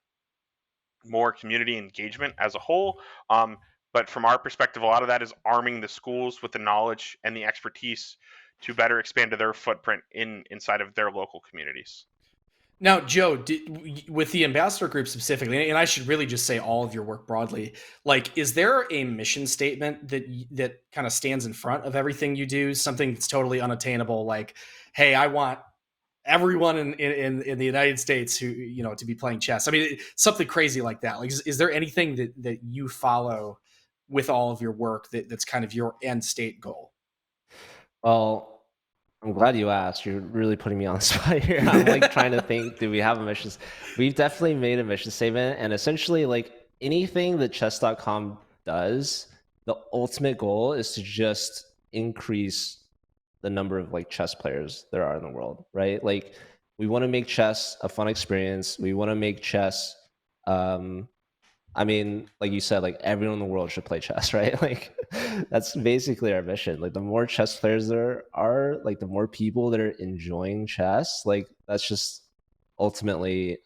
more community engagement as a whole. But from our perspective, a lot of that is arming the schools with the knowledge and the expertise to better expand to their footprint inside of their local communities. Now, Joe, with the ambassador group specifically, and I should really just say all of your work broadly, like, is there a mission statement that kind of stands in front of everything you do? Something that's totally unattainable, like, hey, I want everyone in the United States who, to be playing chess. I mean, something crazy like that. Like, is there anything that you follow with all of your work that's kind of your end state goal? Well, I'm glad you asked. You're really putting me on the spot here. I'm like trying to think, do we have a mission? We've definitely made a mission statement, and essentially like anything that chess.com does, the ultimate goal is to just increase the number of like chess players there are in the world, right? Like we want to make chess a fun experience. We want to make chess I mean, like you said, like everyone in the world should play chess, right? Like that's basically our mission. Like the more chess players there are, like the more people that are enjoying chess, like that's just ultimately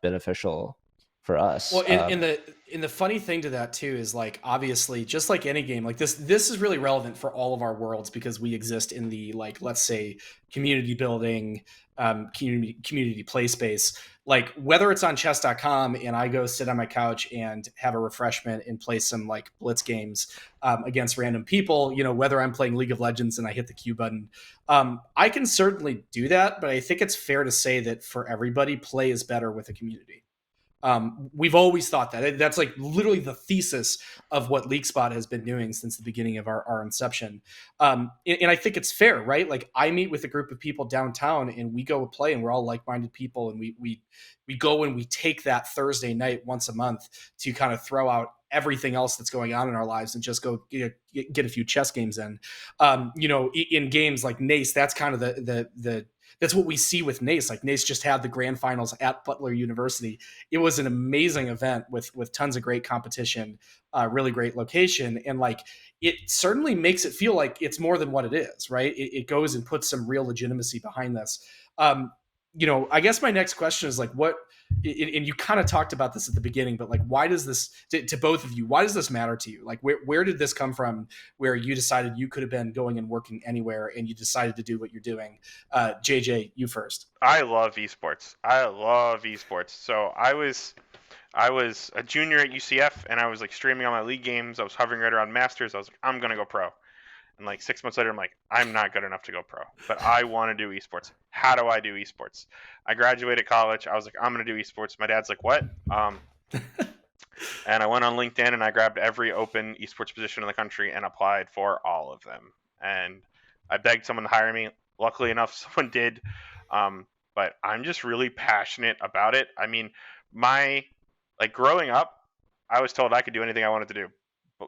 beneficial for us. Well, in the funny thing to that too is, like, obviously, just like any game, like this is really relevant for all of our worlds, because we exist in the, like, let's say, community building, community play space. Like whether it's on chess.com and I go sit on my couch and have a refreshment and play some like blitz games against random people, whether I'm playing League of Legends and I hit the Q button, I can certainly do that. But I think it's fair to say that for everybody, play is better with a community. We've always thought that. That's like literally the thesis of what LeagueSpot has been doing since the beginning of our inception. And I think it's fair, right? Like I meet with a group of people downtown and we go play, and we're all like-minded people, and we go and we take that Thursday night once a month to kind of throw out everything else that's going on in our lives and just go get a few chess games in. In games like NACE, that's kind of the that's what we see with NACE. Like NACE just had the grand finals at Butler University. It was an amazing event with tons of great competition, really great location, and like it certainly makes it feel like it's more than what it is, right? It goes and puts some real legitimacy behind this. I guess my next question is like, what? And you kind of talked about this at the beginning, but like, why does this to both of you? Why does this matter to you? Like, where did this come from? Where you decided you could have been going and working anywhere, and you decided to do what you're doing? JJ, you first. I love esports. I love esports. So I was a junior at UCF, and I was like streaming on my league games. I was hovering right around Masters. I was like, I'm gonna go pro. And like 6 months later, I'm like, I'm not good enough to go pro, but I want to do esports. How do I do esports? I graduated college. I was like, I'm gonna do esports. My dad's like, what? And I went on LinkedIn and I grabbed every open esports position in the country and applied for all of them. And I begged someone to hire me. Luckily enough, someone did. But I'm just really passionate about it. I mean, growing up, I was told I could do anything I wanted to do,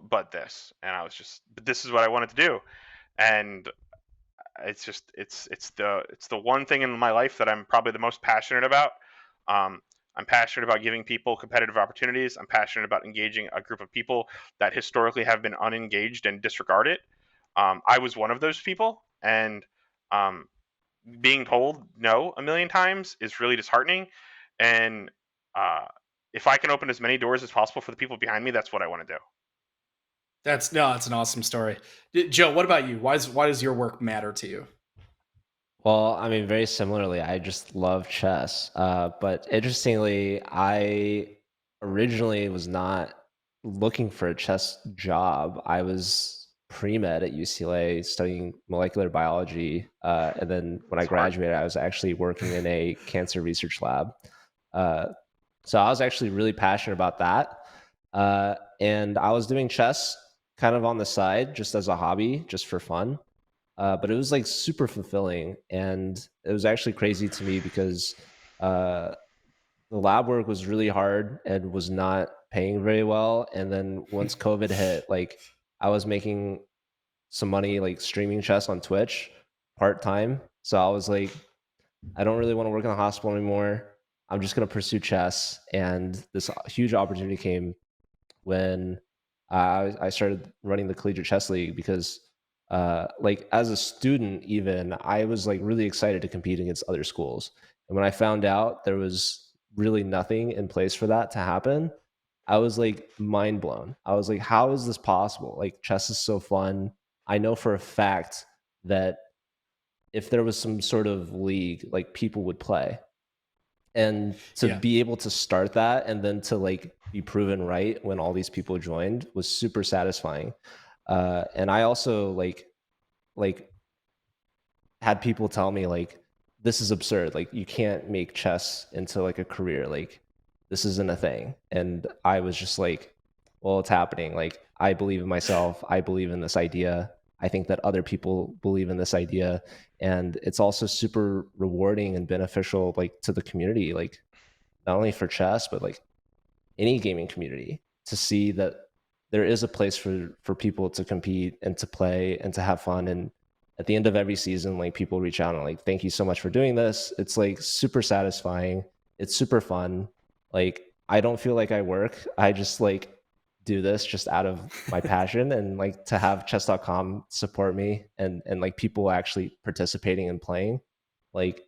but this, and but this is what I wanted to do, and it's the one thing in my life that I'm probably the most passionate about. I'm passionate about giving people competitive opportunities. I'm passionate about engaging a group of people that historically have been unengaged and disregarded. I was one of those people, and being told no a million times is really disheartening. And if I can open as many doors as possible for the people behind me, that's what I want to do. That's an awesome story. Joe, what about you? Why does your work matter to you? Well, I mean, very similarly, I just love chess. But interestingly, I originally was not looking for a chess job. I was pre-med at UCLA studying molecular biology. And then when I graduated, I was actually working in a cancer research lab. So I was actually really passionate about that. And I was doing chess kind of on the side, just as a hobby, just for fun. But it was like super fulfilling, and it was actually crazy to me because the lab work was really hard and was not paying very well. And then once COVID hit, like I was making some money like streaming chess on Twitch part time. So I was like, I don't really want to work in the hospital anymore. I'm just going to pursue chess. And this huge opportunity came when I started running the Collegiate Chess League because like as a student, even I was like really excited to compete against other schools. And when I found out there was really nothing in place for that to happen, I was like mind blown. I was like, how is this possible? Like chess is so fun. I know for a fact that if there was some sort of league, like people would play. And to be able to start that and then to like be proven right when all these people joined was super satisfying. And I also like had people tell me like, this is absurd. Like you can't make chess into like a career. Like this isn't a thing. And I was just like, well, it's happening. Like I believe in myself. I believe in this idea. I think that other people believe in this idea. And it's also super rewarding and beneficial like to the community, like not only for chess, but like any gaming community, to see that there is a place for people to compete and to play and to have fun. And at the end of every season, like people reach out and like, thank you so much for doing this. It's like super satisfying. It's super fun. Like I don't feel like I work. I just like do this just out of my passion, and like to have chess.com support me and like people actually participating and playing like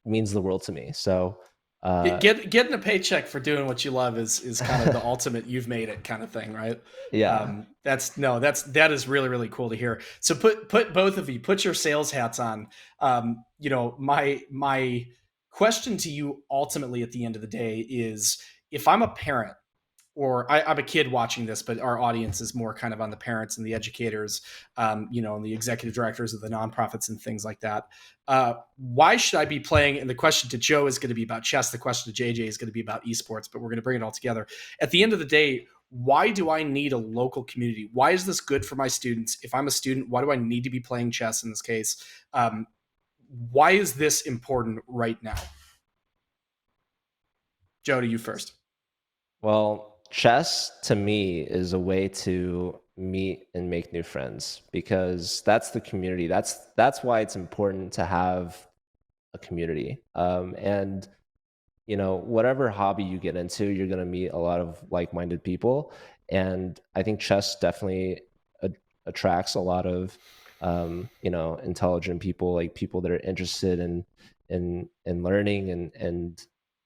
means the world to me. So getting a paycheck for doing what you love is kind of the ultimate you've made it kind of thing, right? Yeah. That is really, really cool to hear. So put both of you, put your sales hats on. My question to you ultimately at the end of the day is, if I'm a parent, or I'm a kid watching this, but our audience is more kind of on the parents and the educators, and the executive directors of the nonprofits and things like that. Why should I be playing? And the question to Joe is going to be about chess. The question to JJ is going to be about esports, but we're going to bring it all together. At the end of the day, why do I need a local community? Why is this good for my students? If I'm a student, why do I need to be playing chess in this case? Why is this important right now? Joe, to you first. Well, chess to me is a way to meet and make new friends, because that's the community. That's why it's important to have a community. And whatever hobby you get into, you're going to meet a lot of like-minded people. And I think chess definitely attracts a lot of, intelligent people, like people that are interested in learning and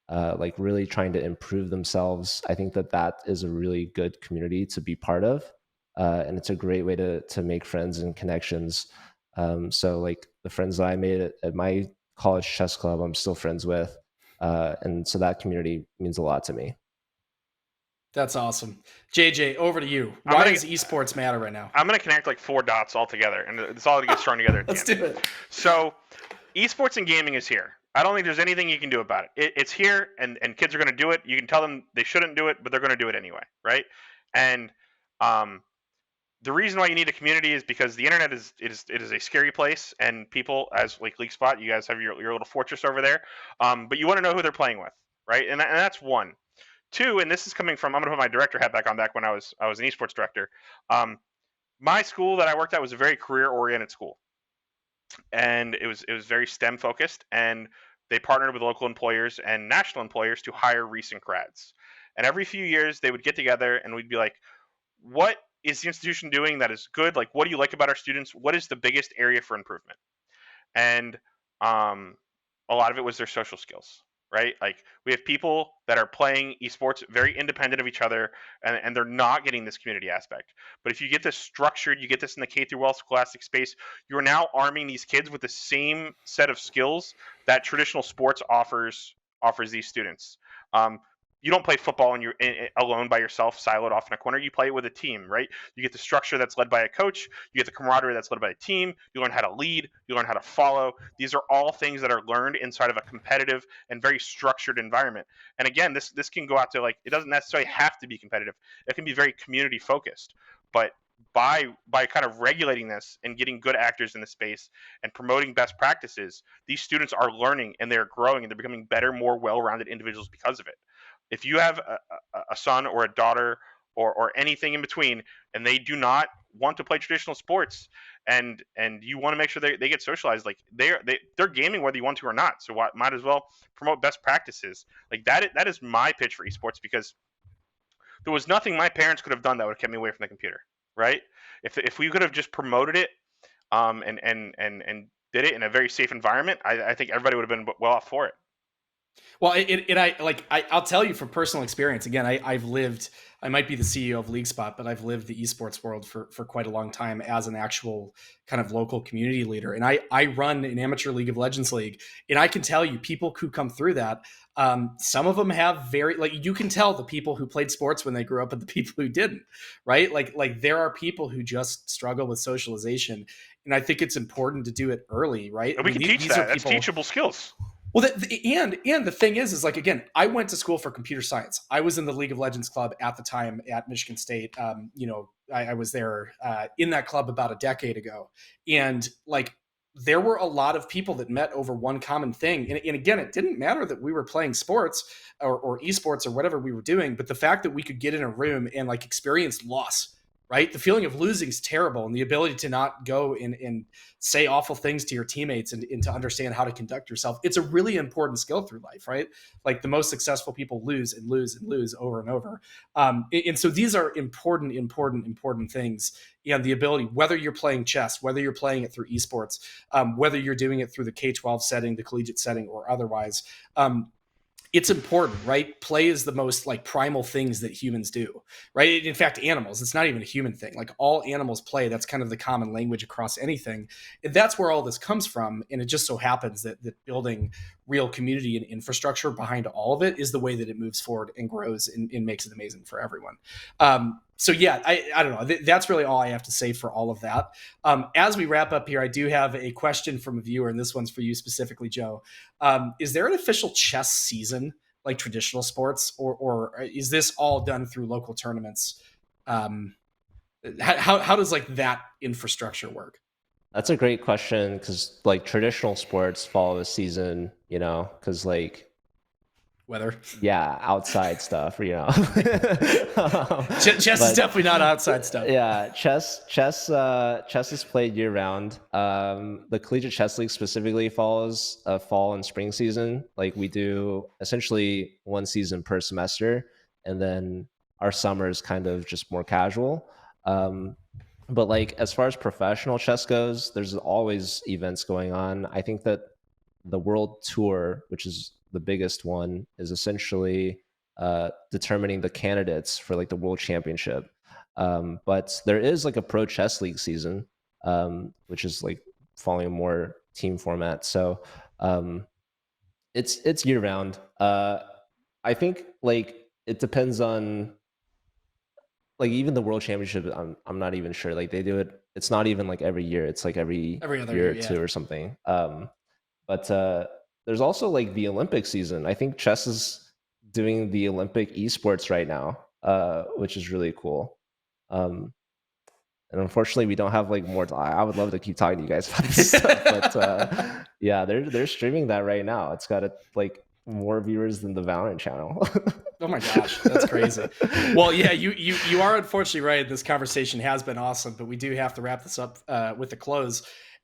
like really trying to improve themselves. I think that is a really good community to be part of. And it's a great way to make friends and connections. So like the friends that I made at my college chess club, I'm still friends with. And so that community means a lot to me. That's awesome. JJ, over to you. I'm Why gonna- does esports matter right now? I'm going to connect like 4 dots all together, and it's all going to get strung together at the Let's end. do it. So, esports and gaming is here. I don't think there's anything you can do about it. It's here, and kids are going to do it. You can tell them they shouldn't do it, but they're going to do it anyway, right? And the reason why you need a community is because the internet is a scary place, and people, as like LeagueSpot, you guys have your little fortress over there, but you want to know who they're playing with, right? And that's one. Two, and this is coming from, I'm going to put my director hat back on when I was an esports director. My school that I worked at was a very career oriented school, and it was very STEM focused, and they partnered with local employers and national employers to hire recent grads. And every few years they would get together and we'd be like, what is the institution doing that is good? Like, what do you like about our students? What is the biggest area for improvement? And a lot of it was their social skills, right? Like, we have people that are playing esports very independent of each other, and they're not getting this community aspect. But if you get this structured, you get this in the K through 12 scholastic space, you're now arming these kids with the same set of skills that traditional sports offers these students. You don't play football and you're alone by yourself, siloed off in a corner. You play it with a team, right? You get the structure that's led by a coach. You get the camaraderie that's led by a team. You learn how to lead. You learn how to follow. These are all things that are learned inside of a competitive and very structured environment. And again, this can go out to, like, it doesn't necessarily have to be competitive. It can be very community focused. But by kind of regulating this and getting good actors in the space and promoting best practices, these students are learning and they're growing and they're becoming better, more well-rounded individuals because of it. If you have a son or a daughter or anything in between, and they do not want to play traditional sports, and you want to make sure they get socialized, like they're gaming whether you want to or not. So might as well promote best practices. Like that is my pitch for esports, because there was nothing my parents could have done that would have kept me away from the computer, right? If we could have just promoted it, and did it in a very safe environment, I think everybody would have been well off for it. Well, I'll tell you from personal experience. Again, I've lived. I might be the CEO of LeagueSpot, but I've lived the esports world for quite a long time as an actual kind of local community leader. And I run an amateur League of Legends league, and I can tell you, people who come through that, some of them have you can tell the people who played sports when they grew up and the people who didn't, right? Like there are people who just struggle with socialization, and I think it's important to do it early, right? And we can teach that. That's teachable skills. Well, and the thing is like, again, I went to school for computer science. I was in the League of Legends club at the time at Michigan State. I was there in that club about a decade ago, and like there were a lot of people that met over one common thing. And again, it didn't matter that we were playing sports or esports or whatever we were doing, but the fact that we could get in a room and like experience loss. Right. The feeling of losing is terrible, and the ability to not go and say awful things to your teammates and to understand how to conduct yourself. It's a really important skill through life, right? Like the most successful people lose and lose and lose over and over. And so these are important things. And the ability, whether you're playing chess, whether you're playing it through esports, whether you're doing it through the K-12 setting, the collegiate setting, or otherwise, it's important, right? Play is the most like primal things that humans do, right? In fact, animals, it's not even a human thing. Like all animals play. That's kind of the common language across anything. And that's where all this comes from. And it just so happens that building real community and infrastructure behind all of it is the way that it moves forward and grows and makes it amazing for everyone. So yeah, I don't know. That's really all I have to say for all of that. As we wrap up here, I do have a question from a viewer, and this one's for you specifically, Joe. Is there an official chess season like traditional sports, or is this all done through local tournaments? How does like that infrastructure work? That's a great question, because like traditional sports follow a season, because like Weather. Yeah, outside stuff, you know. Chess is definitely not outside stuff. Yeah, chess is played year round. The Collegiate Chess League specifically follows a fall and spring season. Like we do essentially one season per semester, and then our summer is kind of just more casual. But like as far as professional chess goes, there's always events going on. I think that the World Tour, which is the biggest one, is essentially determining the candidates for like the World Championship. But there is like a Pro Chess League season, which is like following a more team format. So it's year round. I think like it depends on like even the World Championship. I'm not even sure. Like they do it. It's not even like every year. It's like every other year year, or two or something. But there's also like the Olympic season. I think chess is doing the Olympic esports right now, which is really cool. And unfortunately, we don't have like more. I would love to keep talking to you guys about this stuff, but yeah, they're streaming that right now. It's got like more viewers than the Valorant channel. Oh my gosh, that's crazy. Well, yeah, you are unfortunately right. This conversation has been awesome, but we do have to wrap this up with a close.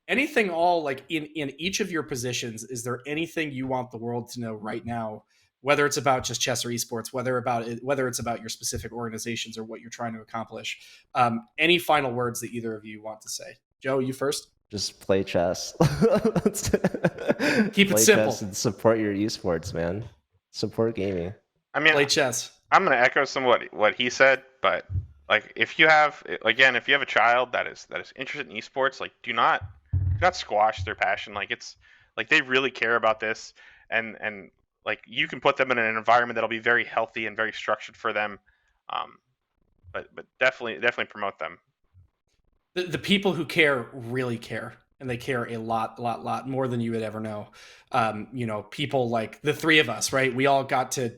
Anything all like in each of your positions, is there anything you want the world to know right now, whether it's about just chess or esports, whether it's about your specific organizations or what you're trying to accomplish? Any final words that either of you want to say? Joe, you first. Just play chess. Keep it play simple. chess and support your esports, man. Support gaming. I mean, Play chess. I'm going to echo some what he said, but like if you have a child that is interested in esports, like do not squash their passion. Like it's like they really care about this, and like you can put them in an environment that'll be very healthy and very structured for them. But definitely promote them. The people who care really care, and they care a lot more than you would ever know. People like the three of us, right? We all got to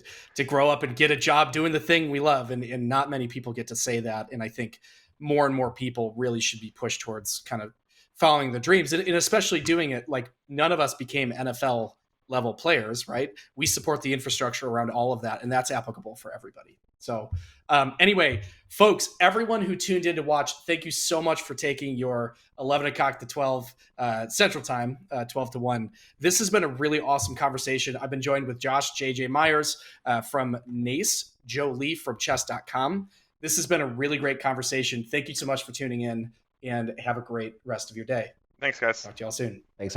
grow up and get a job doing the thing we love, and not many people get to say that. And I think more and more people really should be pushed towards kind of following the dreams, and especially doing it. Like none of us became NFL level players, right? We support the infrastructure around all of that, and that's applicable for everybody. So anyway, folks, everyone who tuned in to watch, thank you so much for taking your 11 o'clock to 12 Central Time, 12 to 1. This has been a really awesome conversation. I've been joined with Josh JJ Myers from NACE, Joe Lee from chess.com. This has been a really great conversation. Thank you so much for tuning in, and have a great rest of your day. Thanks, guys. Talk to y'all soon. Thanks.